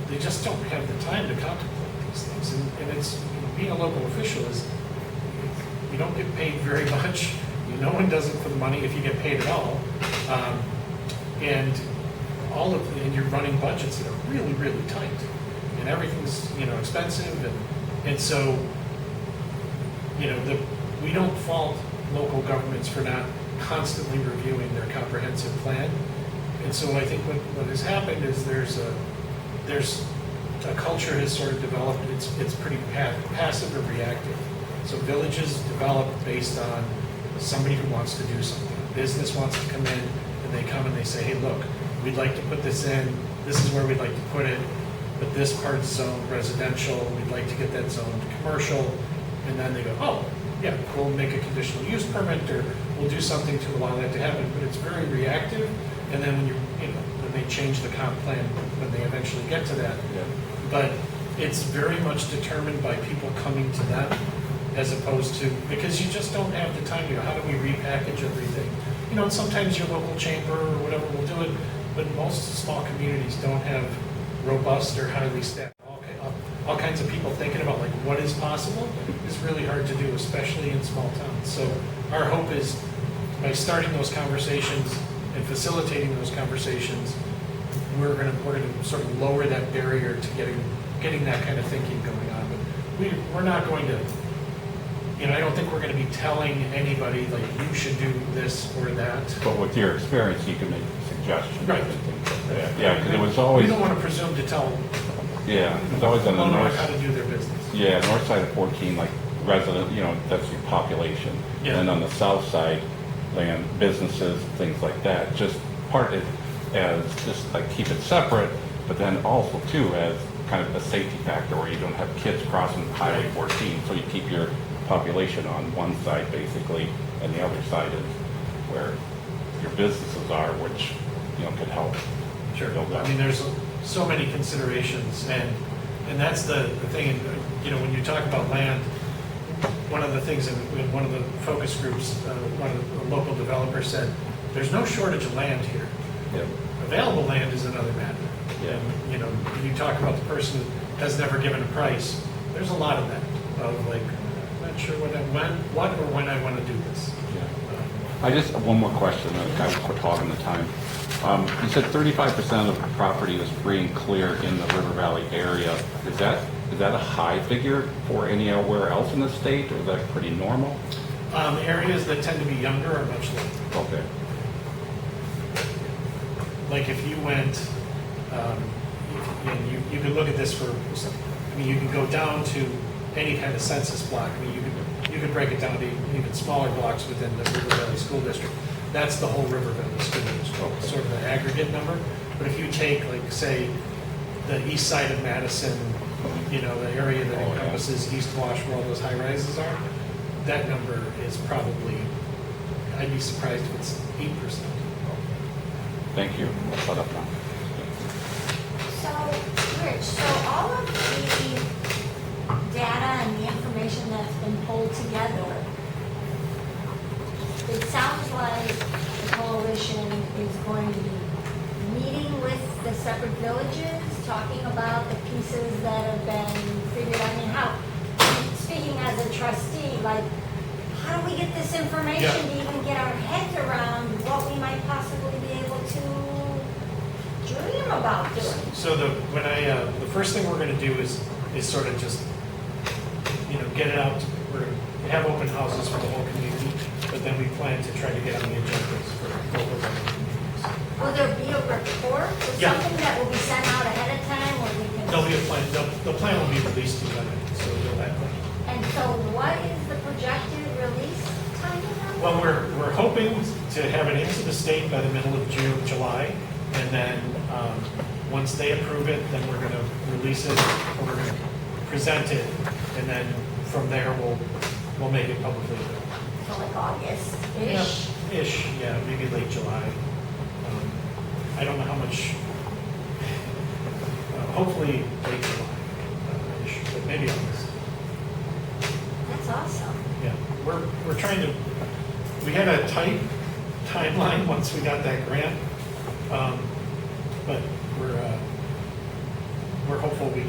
[SPEAKER 5] they just don't have the time to contemplate these things. And it's, being a local official is, you don't get paid very much. No one does it for the money if you get paid at all. And you're running budgets that are really, really tight. And everything's, expensive. And so, we don't fault local governments for not constantly reviewing their comprehensive plan. And so I think what has happened is there's a culture has sort of developed. It's pretty passive or reactive. So villages develop based on somebody who wants to do something. A business wants to come in, and they come and they say, hey, look, we'd like to put this in. This is where we'd like to put it. But this part's zoned residential. We'd like to get that zoned commercial. And then they go, oh, yeah, we'll make a conditional use permit, or we'll do something to allow that to happen. But it's very reactive. And then when they change the comp plan, when they eventually get to that.
[SPEAKER 4] Yeah.
[SPEAKER 5] But it's very much determined by people coming to them, as opposed to, because you just don't have the time, how do we repackage everything? And sometimes your local chamber or whatever will do it, but most small communities don't have robust or highly staffed, all kinds of people thinking about like what is possible is really hard to do, especially in small towns. So our hope is by starting those conversations and facilitating those conversations, we're gonna sort of lower that barrier to getting that kind of thinking going on. But we're not going to, I don't think we're going to be telling anybody, like, you should do this or that.
[SPEAKER 4] But with your experience, you can make suggestions.
[SPEAKER 5] Right.
[SPEAKER 4] And things like that. Yeah, because it was always,
[SPEAKER 5] We don't want to presume to tell
[SPEAKER 4] yeah, it was always on the
[SPEAKER 5] Illinois
[SPEAKER 4] north,
[SPEAKER 5] how to do their business.
[SPEAKER 4] yeah, north side of 14, like resident, that's your population.
[SPEAKER 5] Yeah.
[SPEAKER 4] And then on the south side, land, businesses, things like that, just part it as, just like keep it separate, but then also too as kind of a safety factor where you don't have kids crossing Highway 14, so you keep your population on one side basically, and the other side is where your businesses are, which, could help.
[SPEAKER 5] Sure.
[SPEAKER 4] build that.
[SPEAKER 5] I mean, there's so many considerations, and that's the thing. And, when you talk about land, one of the things in one of the focus groups, one of the local developers said, there's no shortage of land here.
[SPEAKER 4] Yeah.
[SPEAKER 5] Available land is another matter.
[SPEAKER 4] Yeah.
[SPEAKER 5] And, you talk about the person who has never given a price, there's a lot of that, of like, I'm not sure what or when I want to do this.
[SPEAKER 4] Yeah. I just, one more question, I kind of quit hogging the time. You said 35% of the property is free and clear in the River Valley area. Is that a high figure for anywhere else in the state, or is that pretty normal?
[SPEAKER 5] Areas that tend to be younger are much lower.
[SPEAKER 4] Okay.
[SPEAKER 5] Like if you went, and you could look at this for, you can go down to any kind of census block. I mean, you could break it down to even smaller blocks within the River Valley School District. That's the whole River Valley School District, sort of an aggregate number. But if you take, like, say, the east side of Madison, you know, the area that encompasses East Wash where all those high rises are, that number is probably, I'd be surprised if it's 8%.
[SPEAKER 4] Thank you. I'll shut up now.
[SPEAKER 2] So, Rich, so all of the data and the information that's been pulled together, it sounds like the coalition is going to be meeting with the separate villages, talking about the pieces that have been figured out. I mean, how, speaking as a trustee, like, how do we get this information
[SPEAKER 5] Yeah.
[SPEAKER 2] to even get our heads around what we might possibly be able to dream about doing?
[SPEAKER 5] So the first thing we're gonna do is sort of just, you know, get it out. We're gonna have open houses for the whole community, but then we plan to try to get on the agendas for local government communities.
[SPEAKER 2] Will there be a report or
[SPEAKER 5] Yeah.
[SPEAKER 2] something that will be sent out ahead of time where we can?
[SPEAKER 5] There'll be a plan, the plan will be released to them, so you'll have that.
[SPEAKER 2] And so what is the projected release timing on that?
[SPEAKER 5] Well, we're hoping to have it into the state by the middle of June, July, and then, once they approve it, then we're gonna release it, or we're gonna present it, and then from there, we'll make it publicly available.
[SPEAKER 2] So like August-ish?
[SPEAKER 5] Ish, yeah, maybe late July. I don't know how much, hopefully late July, ish, but maybe August.
[SPEAKER 2] That's awesome.
[SPEAKER 5] Yeah, we're trying to, we had a tight timeline once we got that grant, but we're hopeful we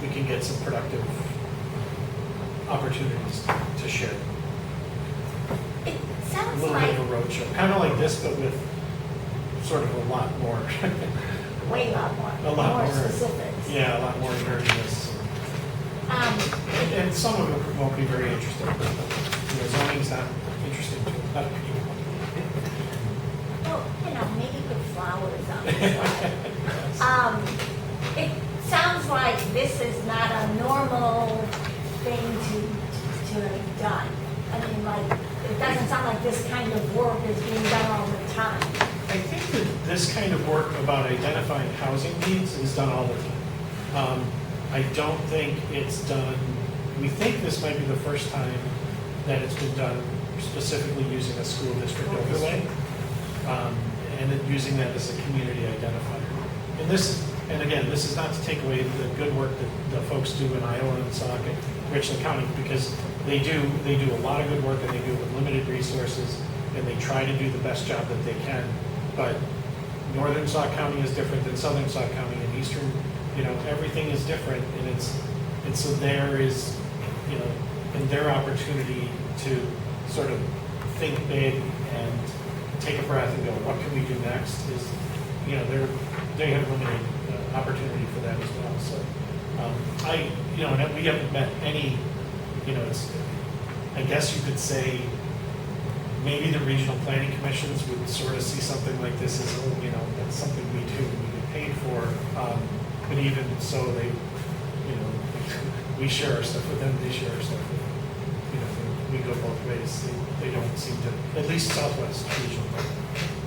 [SPEAKER 5] can get some productive opportunities to share.
[SPEAKER 2] It
[SPEAKER 5] A
[SPEAKER 2] sounds
[SPEAKER 5] little bit
[SPEAKER 2] like
[SPEAKER 5] of a roadshow, kind of like this, but with sort of a lot more,
[SPEAKER 2] way lot
[SPEAKER 5] a lot
[SPEAKER 2] more
[SPEAKER 5] more.
[SPEAKER 2] specifics.
[SPEAKER 5] Yeah, a lot more nerdiness.
[SPEAKER 2] Um,
[SPEAKER 5] And some of it won't be very interesting. You know, zoning's not interesting to a lot of people.
[SPEAKER 2] well, you know, maybe put flowers on the side. It sounds like this is not a normal thing to have done. I mean, like, it doesn't sound like this kind of work is being done all the time.
[SPEAKER 5] I think that this kind of work about identifying housing needs is done all the time. I don't think it's done, we think this might be the first time that it's been done specifically using a school district overlay, and then using that as a community identifier. And again, this is not to take away the good work that the folks do in Iowa and Sauk and Richland County, because they do a lot of good work, and they do it with limited resources, and they try to do the best job that they can. But northern Sauk County is different than southern Sauk County, and eastern, you know, everything is different, and so there is, you know, and their opportunity to sort of think big and take a breath and go, what can we do next, is, you know, they have limited opportunity for that as well. So you know, and we haven't met any, you know, I guess you could say maybe the regional planning commissions would sort of see something like this as, oh, you know, that's something we do, we get paid for. But even so, they, you know, we share our stuff with them, they share our stuff with them. You know, we go both ways. They don't seem to, at least Southwest regional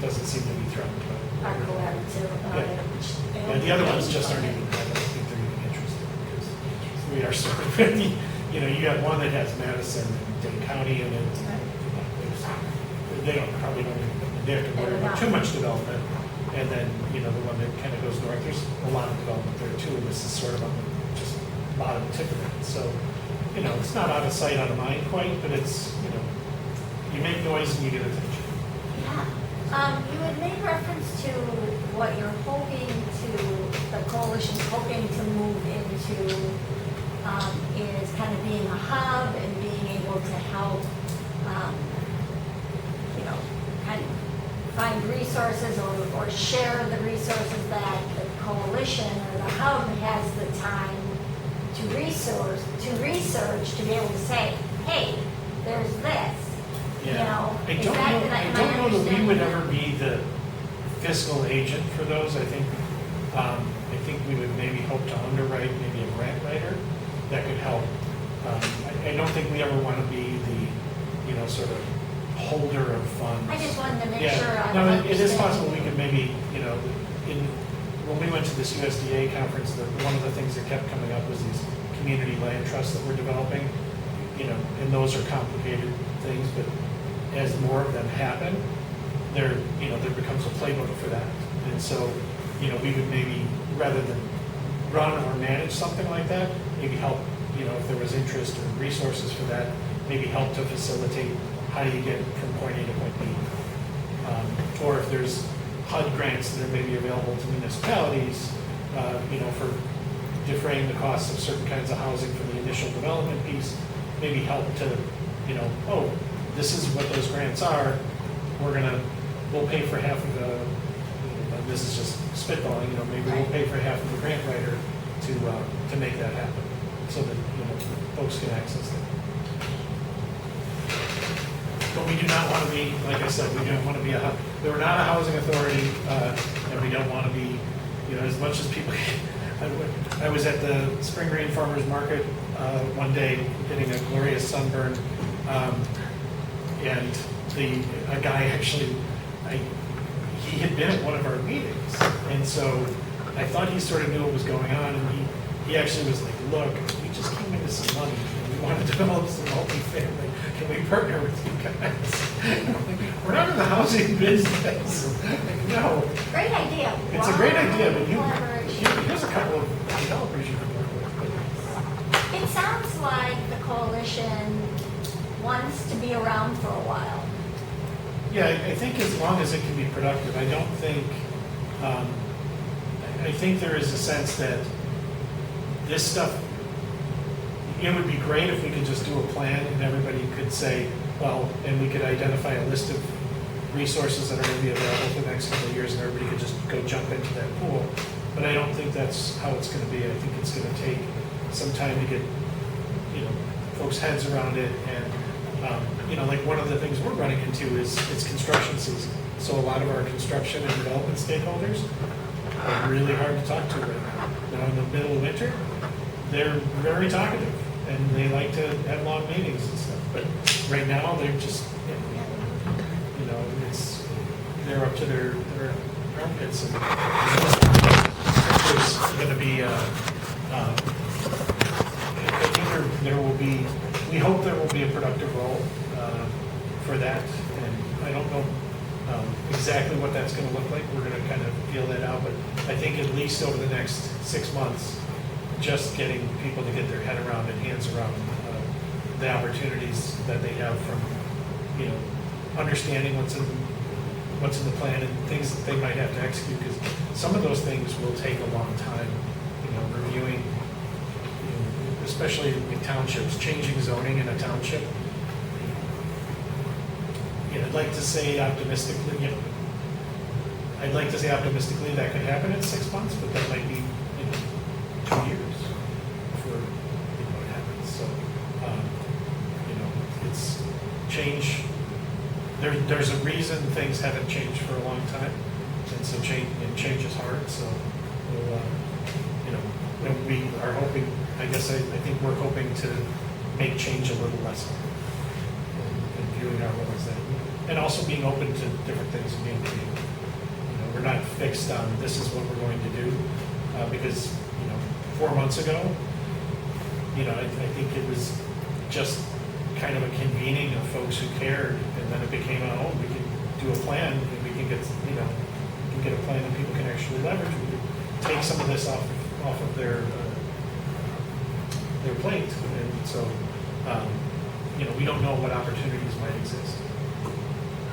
[SPEAKER 5] doesn't seem to be threatened by it.
[SPEAKER 2] Our collaborative about
[SPEAKER 5] Yeah.
[SPEAKER 2] it. which they
[SPEAKER 5] Yeah,
[SPEAKER 2] don't
[SPEAKER 5] the other
[SPEAKER 2] do
[SPEAKER 5] ones just aren't
[SPEAKER 2] anything.
[SPEAKER 5] even, I don't think they're even interested, because we are sort of, you know, you have one that has Madison and Dane County, and then, they probably don't, they have to worry about too much development. And then, you know, the one that kind of goes north, there's a lot of development there too, and this is sort of on the just bottom tip of it. So, you know, it's not out of sight, out of mind quite, but it's, you know, you make noise and you get attention.
[SPEAKER 2] Yeah. You had made reference to what you're hoping to, the coalition's hoping to move into, is kind of being a hub and being able to help, you know, kind of find resources or share the resources that the coalition or the hub has the time to research, to be able to say, hey, there's this. You know,
[SPEAKER 5] I
[SPEAKER 2] is
[SPEAKER 5] don't
[SPEAKER 2] that-
[SPEAKER 5] know,
[SPEAKER 2] am I
[SPEAKER 5] I don't know that we
[SPEAKER 2] understanding
[SPEAKER 5] would
[SPEAKER 2] that?
[SPEAKER 5] ever be the fiscal agent for those. I think we would maybe hope to underwrite maybe a grant writer. that could help. I don't think we ever want to be the, sort of holder of funds.
[SPEAKER 2] I just wanted to make
[SPEAKER 5] Yeah.
[SPEAKER 2] sure I'm
[SPEAKER 5] No, it is
[SPEAKER 2] understanding.
[SPEAKER 5] possible we could maybe, when we went to this USDA conference, one of the things that kept coming up was these community land trusts that we're developing, and those are complicated things, but as more of them happen, there becomes a playbook for that. And so, we would maybe, rather than run or manage something like that, maybe help, if there was interest or resources for that, maybe help to facilitate how do you get from point A to point B. Or if there's HUD grants that are maybe available to municipalities, for defraying the costs of certain kinds of housing for the initial development piece, maybe help to, oh, this is what those grants are, we'll pay for half of the, this is just spitballing, maybe we'll pay for half of the grant writer to make that happen, so that, folks can access it. But we do not want to be, like I said, we don't want to be we're not a housing authority, and we don't want to be, as much as people, I was at the Spring Green Farmers Market one day getting a glorious sunburn, and a guy actually, he had been at one of our meetings, and so I thought he sort of knew what was going on, and he actually was like, look, we just came into some money, and we want to develop some multifamily. Can we partner with you guys? We're not in the housing business. No.
[SPEAKER 2] Great idea.
[SPEAKER 5] It's a great idea, but
[SPEAKER 2] Collaboration.
[SPEAKER 5] here's a couple of developers you can work with.
[SPEAKER 2] It sounds like the coalition wants to be around for a while.
[SPEAKER 5] Yeah, I think as long as it can be productive, I don't think, I think there is a sense that this stuff, it would be great if we could just do a plan and everybody could say, well, and we could identify a list of resources that are going to be available for the next couple of years and everybody could just go jump into that pool. But I don't think that's how it's going to be. I think it's going to take some time to get, folks' heads around it. And, like one of the things we're running into is it's construction season. So a lot of our construction and development stakeholders are really hard to talk to right now. Now in the middle of winter, they're very talkative and they like to have long meetings and stuff. But right now, they're just, they're up to their armpits. And there's going to be, I think there will be, we hope there will be a productive role for that. And I don't know exactly what that's going to look like. We're going to kind of feel that out. But I think at least over the next 6 months, just getting people to get their head around and hands around the opportunities that they have from, understanding what's in the plan and things that they might have to execute. Because some of those things will take a long time, reviewing, especially in townships, changing zoning in a township. I'd like to say optimistically, that could happen in 6 months, but that might be, 2 years before it happens. So, it's change. There's a reason things haven't changed for a long time, and so change is hard. So, we are hoping. I guess I think we're hoping to make change a little less and viewing our role as that, and also being open to different things and being creative. We're not fixed on this is what we're going to do because 4 months ago, I think it was just kind of a convening of folks who cared, and then it became, we can do a plan, and we can get, we can get a plan that people can actually leverage. We can take some of this off of their plate, and so, we don't know what opportunities might exist.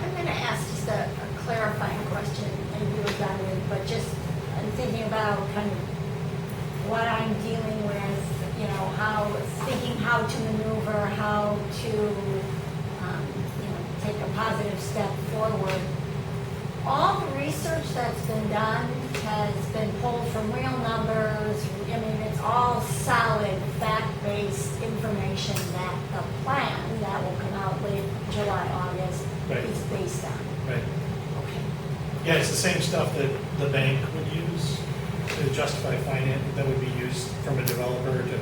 [SPEAKER 2] I'm going to ask just a clarifying question, maybe you were done with, but just I'm thinking about kind of what I'm dealing with, how to maneuver, how to, take a positive step forward. All the research that's been done has been pulled from real numbers. It's all solid, fact-based information that the plan that will come out late July, August
[SPEAKER 5] Right.
[SPEAKER 2] is based on.
[SPEAKER 5] Right.
[SPEAKER 2] Okay.
[SPEAKER 5] Yeah, it's the same stuff that the bank would use to justify finance, that would be used from a developer to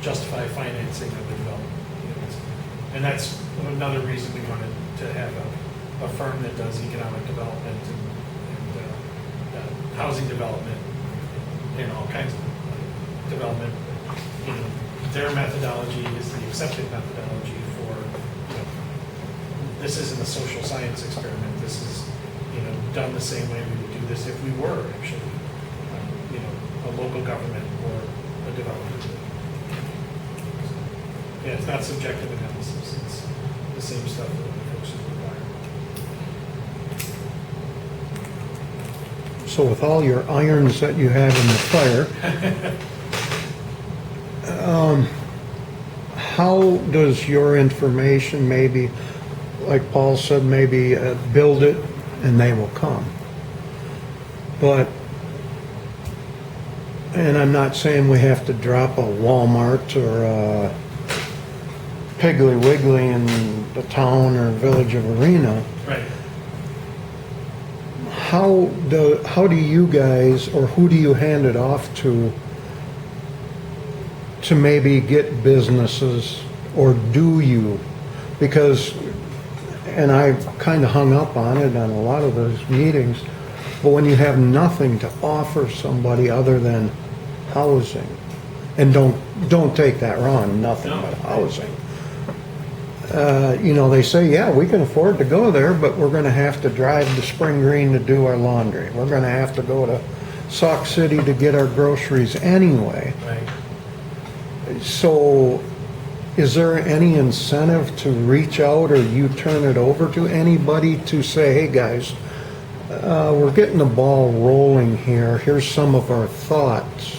[SPEAKER 5] justify financing of the development. You know, and that's another reason we wanted to have a firm that does economic development and housing development and all kinds of development. You know, their methodology is the accepted methodology for, you know, this isn't a social science experiment. This is, you know, done the same way we would do this if we were actually, you know, a local government or a developer. Yeah, it's not subjective analysis. It's the same stuff that the folks require.
[SPEAKER 6] So with all your irons that you have in the fire, how does your information maybe, like Paul said, maybe build it and they will come? But, and I'm not saying we have to drop a Walmart or a Piggly Wiggly in the town or village of Arena.
[SPEAKER 5] Right.
[SPEAKER 6] How do you guys, or who do you hand it off to maybe get businesses, or do you? Because, and I kind of hung up on it on a lot of those meetings, but when you have nothing to offer somebody other than housing, and don't take that wrong, nothing
[SPEAKER 5] No.
[SPEAKER 6] but housing. You know, they say, yeah, we can afford to go there, but we're going to have to drive to Spring Green to do our laundry. We're going to have to go to Sauk City to get our groceries anyway.
[SPEAKER 5] Right.
[SPEAKER 6] So is there any incentive to reach out, or you turn it over to anybody to say, hey guys, we're getting the ball rolling here. Here's some of our thoughts.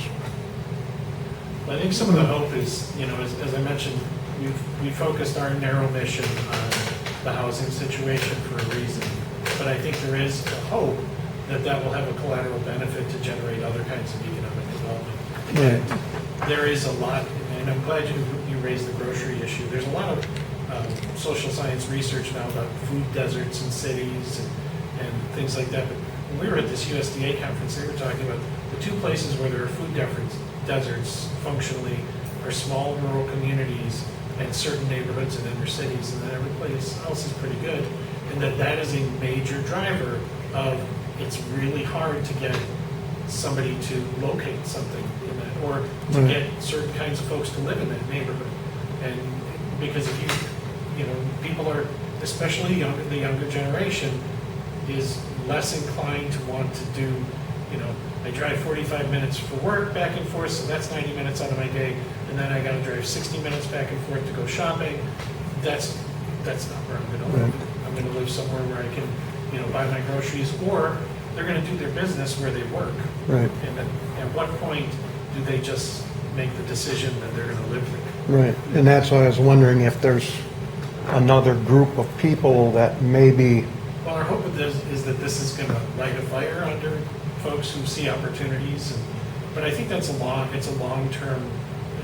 [SPEAKER 5] I think some of the hope is, you know, as I mentioned, we focused our narrow mission on the housing situation for a reason. But I think there is a hope that that will have a collateral benefit to generate other kinds of economic development.
[SPEAKER 6] Right.
[SPEAKER 5] There is a lot, and I'm glad you raised the grocery issue. There's a lot of social science research now about food deserts in cities and things like that. But when we were at this USDA conference, they were talking about the two places where there are food deserts functionally are small rural communities and certain neighborhoods in inner cities, and then every place else is pretty good. And that is a major driver of it's really hard to get somebody to locate something in that, or to
[SPEAKER 6] Right.
[SPEAKER 5] get certain kinds of folks to live in that neighborhood. And because if you know, people are, especially the younger generation, is less inclined to want to do, you know, I drive 45 minutes for work back and forth, so that's 90 minutes out of my day, and then I gotta drive 60 minutes back and forth to go shopping. That's not where I'm gonna live. I'm gonna live somewhere where I can, you know, buy my groceries, or they're gonna do their business where they work.
[SPEAKER 6] Right.
[SPEAKER 5] And at what point do they just make the decision that they're gonna live there?
[SPEAKER 6] Right, and that's why I was wondering if there's another group of people that maybe,
[SPEAKER 5] Well, our hope with this is that this is gonna light a fire under folks who see opportunities, but I think it's a long-term,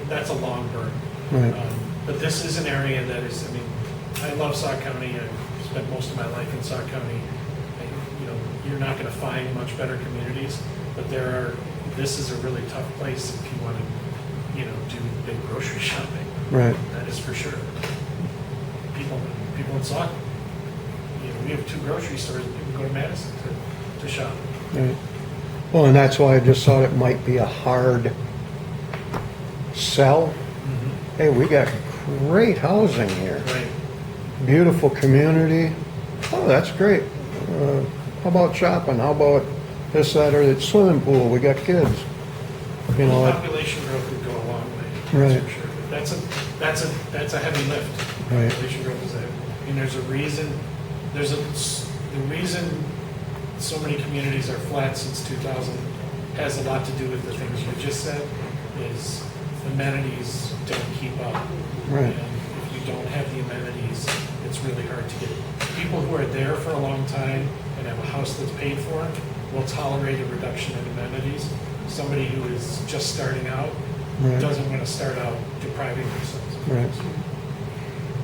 [SPEAKER 5] that's a long burn.
[SPEAKER 6] Right.
[SPEAKER 5] But this is an area that is, I mean, I love Sauk County. I've spent most of my life in Sauk County. You know, you're not gonna find much better communities, but this is a really tough place if you wanna, you know, do big grocery shopping.
[SPEAKER 6] right,
[SPEAKER 5] That is for sure. People in Sauk, you know, we have 2 grocery stores, and people go to Madison to shop.
[SPEAKER 6] right. Well, and that's why I just thought it might be a hard sell. Hey, we got great housing here,
[SPEAKER 5] Right.
[SPEAKER 6] beautiful community. Oh, that's great. How about shopping? How about this, that, or the swimming pool? We got kids. You know,
[SPEAKER 5] Population growth would go a long way,
[SPEAKER 6] Right.
[SPEAKER 5] that's for sure. That's a heavy lift.
[SPEAKER 6] Right.
[SPEAKER 5] Population growth is I mean, there's a reason, the reason so many communities are flat since 2000 has a lot to do with the things you just said, is amenities don't keep up.
[SPEAKER 6] Right.
[SPEAKER 5] And if you don't have the amenities, it's really hard to get. People who are there for a long time and have a house that's paid for will tolerate a reduction in amenities. Somebody who is just starting out
[SPEAKER 6] Right.
[SPEAKER 5] doesn't want to start out depriving themselves of
[SPEAKER 6] Right.
[SPEAKER 5] things.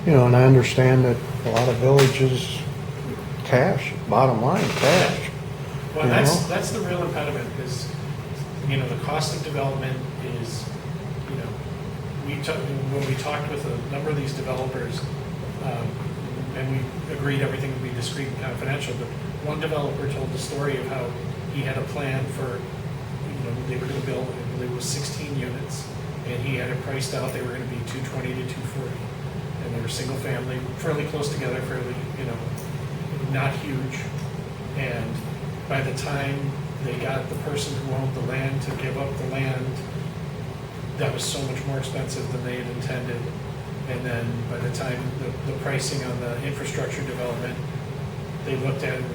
[SPEAKER 6] you know, and I understand that a lot of villages, cash, bottom line, cash.
[SPEAKER 5] Well,
[SPEAKER 6] You know?
[SPEAKER 5] that's the real impediment is, you know, the cost of development is, you know, when we talked with a number of these developers, and we agreed everything would be discreet and confidential, but one developer told the story of how he had a plan for, they were gonna build, I believe it was 16 units, and he had it priced out, they were gonna be 220 to 240. And they were single family, fairly close together, fairly, not huge. And by the time they got the person who owned the land to give up the land, that was so much more expensive than they had intended. And then by the time the pricing on the infrastructure development, they looked at it,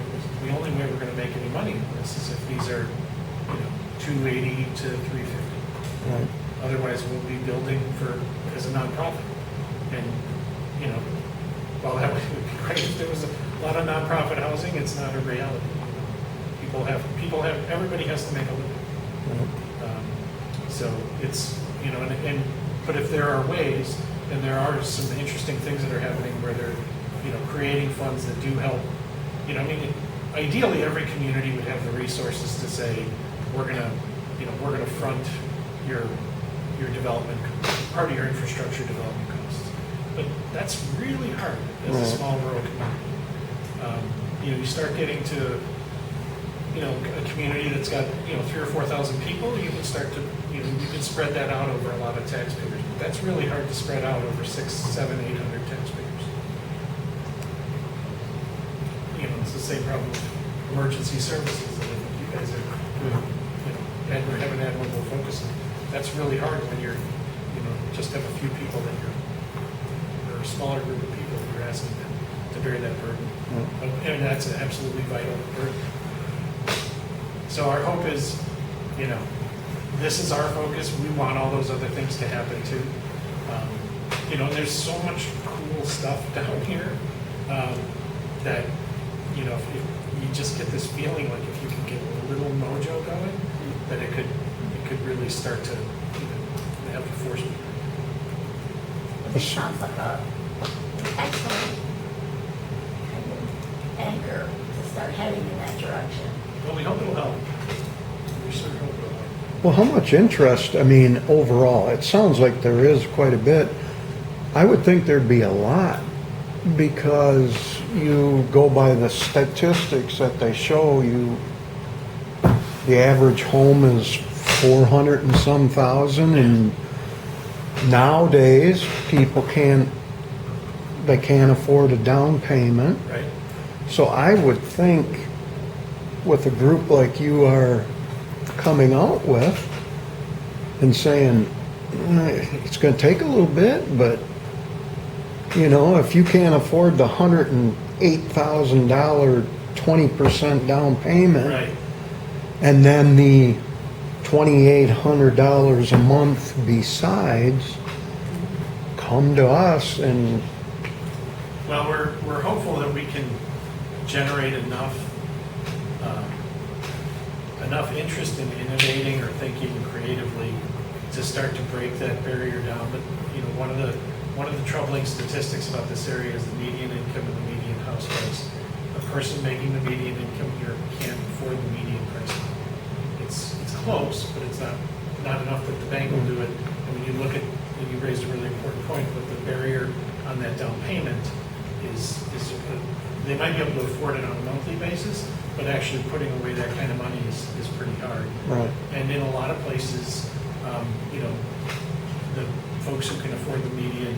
[SPEAKER 5] the only way we're gonna make any money on this is if these are, 280 to 350.
[SPEAKER 6] Right.
[SPEAKER 5] Otherwise, we'll be building as a nonprofit. And, while that would be great if there was a lot of nonprofit housing, it's not a reality. Everybody has to make a living. So it's, but if there are ways, and there are some interesting things that are happening where they're, creating funds that do help, ideally, every community would have the resources to say, we're gonna front your development, part of your infrastructure development costs. But that's really hard as a
[SPEAKER 6] Right.
[SPEAKER 5] small rural community. You start getting to, a community that's got, 3,000 or 4,000 people, you can start to, you can spread that out over a lot of taxpayers. But that's really hard to spread out over 600, 700, 800 taxpayers. It's the same problem with emergency services that I think you guys are doing, and we're having admirable focus on. That's really hard when you're, just have a few people that or a smaller group of people that you're asking them to bear that burden. And that's an absolutely vital burden. So our hope is, this is our focus. We want all those other things to happen too. There's so much cool stuff down here that, if you just get this feeling like if you can get a little mojo going, that it could really start to have the force.
[SPEAKER 2] This sounds like a excellent kind of anchor to start heading in that direction.
[SPEAKER 5] Well, we hope it'll help. We sure hope it'll help.
[SPEAKER 6] Well, how much interest, overall? It sounds like there is quite a bit. I would think there'd be a lot because you go by the statistics that they show you. The average home is 400 and some thousand, and nowadays people can't afford a down payment.
[SPEAKER 5] Right?
[SPEAKER 6] So I would think with a group like you are coming out with and saying, it's going to take a little bit, but if you can't afford the $108,000 20% down payment,
[SPEAKER 5] Right.
[SPEAKER 6] and then the $2,800 a month besides, come to us and
[SPEAKER 5] Well, we're hopeful that we can generate enough interest in innovating or thinking creatively to start to break that barrier down. But one of the troubling statistics about this area is the median income and the median house price. A person making the median income here can't afford the median price. It's close, but it's not enough that the bank will do it. And when you look at, and you raised a really important point, but the barrier on that down payment is they might be able to afford it on a monthly basis, but actually putting away that kind of money is pretty hard.
[SPEAKER 6] right.
[SPEAKER 5] And in a lot of places, the folks who can afford the median,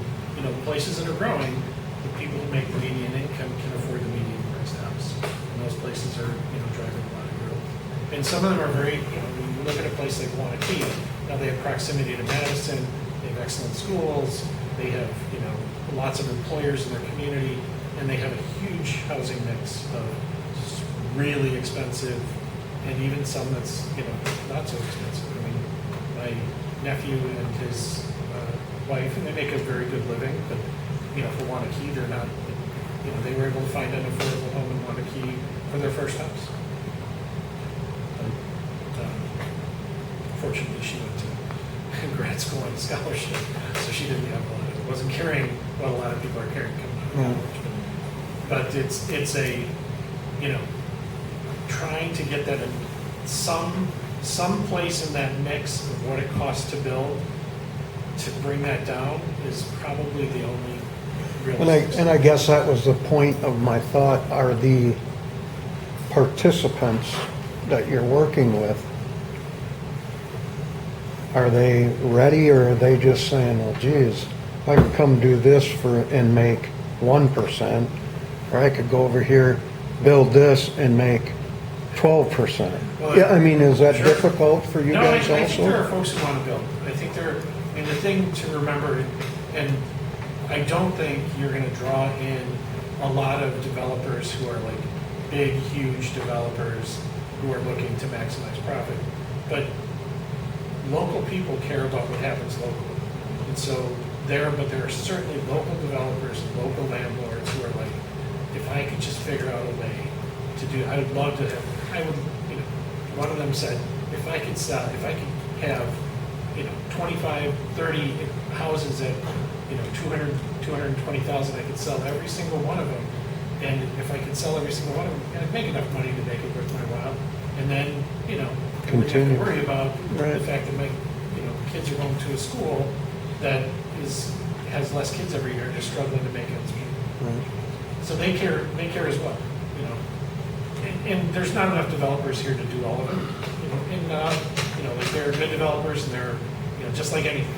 [SPEAKER 5] places that are growing, the people who make the median income can afford the median priced house. And those places are, driving a lot of growth. And some of them are very, when you look at a place like Wanakee, now they have proximity to Madison, they have excellent schools, they have, lots of employers in their community, and they have a huge housing mix of really expensive and even some that's, not so expensive. My nephew and his wife, and they make a very good living, but, for Wanakee, they're not, they were able to find an affordable home in Wanakee for their first house. Fortunately, she went to grad school on a scholarship, so she didn't have wasn't carrying what a lot of people are carrying coming out of college. But it's a, trying to get that in some place in that mix of what it costs to build to bring that down is probably the only real.
[SPEAKER 6] And I guess that was the point of my thought, are the participants that you're working with, are they ready, or are they just saying, well, geez, I can come do this and make 1%, or I could go over here, build this and make 12%.
[SPEAKER 5] Well,
[SPEAKER 6] Yeah, I mean, is that
[SPEAKER 5] sure.
[SPEAKER 6] difficult for you
[SPEAKER 5] No,
[SPEAKER 6] guys
[SPEAKER 5] I think there are
[SPEAKER 6] also?
[SPEAKER 5] folks who want to build. I think I mean, the thing to remember, and I don't think you're going to draw in a lot of developers who are like big, huge developers who are looking to maximize profit. But local people care about what happens locally. And so there are certainly local developers and local landlords who are like, if I could just figure out a way to do, I would love to have, one of them said, if I could have, 25, 30 houses at, 200, 220,000, I could sell every single one of them. And if I could sell every single one of them, I'd make enough money to make it worth my while. And then, I wouldn't have to
[SPEAKER 6] Continue.
[SPEAKER 5] worry about
[SPEAKER 6] Right.
[SPEAKER 5] the fact that my, kids are going to a school that has less kids every year and is struggling to make ends meet.
[SPEAKER 6] Right.
[SPEAKER 5] So they care as well, And there's not enough developers here to do all of it, like there are good developers and there are, just like anything.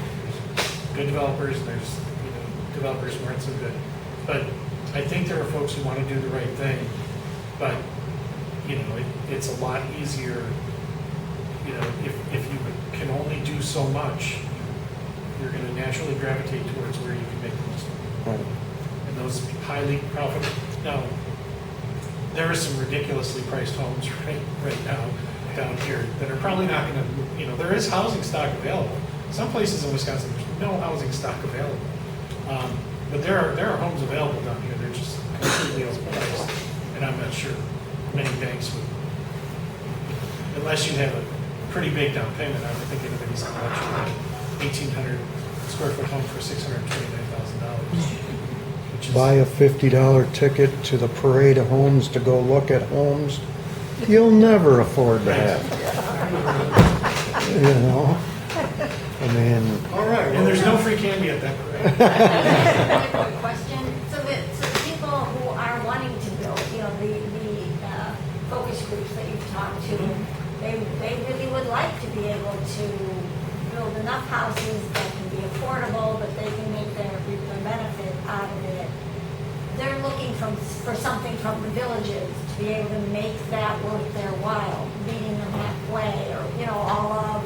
[SPEAKER 5] There's good developers and there's, developers who aren't so good. But I think there are folks who want to do the right thing, but, it's a lot easier, if you can only do so much, you're going to naturally gravitate towards where you can make the most money.
[SPEAKER 6] Right.
[SPEAKER 5] And those highly profitable, now, there are some ridiculously priced homes right now down here that are probably not going to, there is housing stock available. Some places in Wisconsin, there's no housing stock available. But there are homes available down here, they're just completely overpriced. And I'm not sure many banks would, unless you have a pretty big down payment, I don't think anybody's going to let you buy 1,800 square foot home for $629,000. Which is,
[SPEAKER 6] Buy a $50 ticket to the parade of homes to go look at homes you'll never afford to have. I mean,
[SPEAKER 1] All right.
[SPEAKER 5] and there's no free candy at that parade.
[SPEAKER 2] Really quick question. So the people who are wanting to build, the focus groups that you've talked to, they really would like to be able to build enough houses that can be affordable, but they can make their benefit out of it. They're looking for something from the villages to be able to make that worth their while, meeting them halfway, or, all of,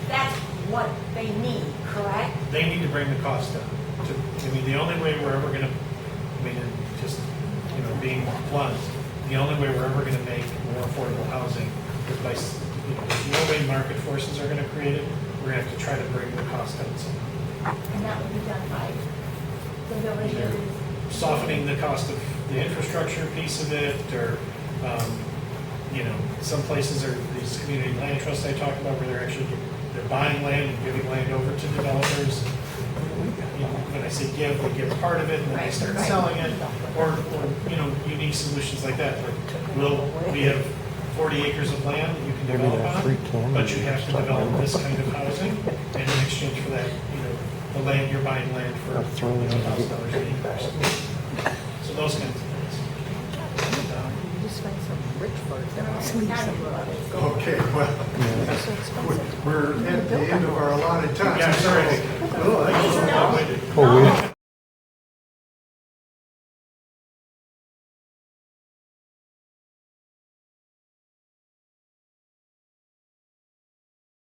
[SPEAKER 2] that's what they need, correct?
[SPEAKER 5] They need to bring the cost down. The only way we're ever gonna, and just, being blunt, the only way we're ever gonna make more affordable housing is by, there's no way market forces are gonna create it. We're gonna have to try to bring the cost down somehow.
[SPEAKER 2] And that would be done by the
[SPEAKER 5] Either
[SPEAKER 2] villages.
[SPEAKER 5] softening the cost of the infrastructure piece of it, or, some places are these community land trusts I talked about where they're buying land and giving land over to developers. When I say give, they give part of it and then they start selling it, or unique solutions like that. Like, we have 40 acres of land that you can
[SPEAKER 6] Maybe
[SPEAKER 5] develop
[SPEAKER 6] that
[SPEAKER 5] on,
[SPEAKER 6] free candy
[SPEAKER 5] but you have to
[SPEAKER 6] stuff.
[SPEAKER 5] develop this kind of housing, and in exchange for that, the land, you're buying land for
[SPEAKER 6] I'll throw it in.
[SPEAKER 5] $1,000 an acre. So those kinds of things.
[SPEAKER 1] Okay, well, we're at the end of our allotted time.
[SPEAKER 5] Yeah, sorry.
[SPEAKER 1] Oh,
[SPEAKER 2] Hey,
[SPEAKER 1] that's-
[SPEAKER 2] no,
[SPEAKER 6] Oh, we-
[SPEAKER 2] no,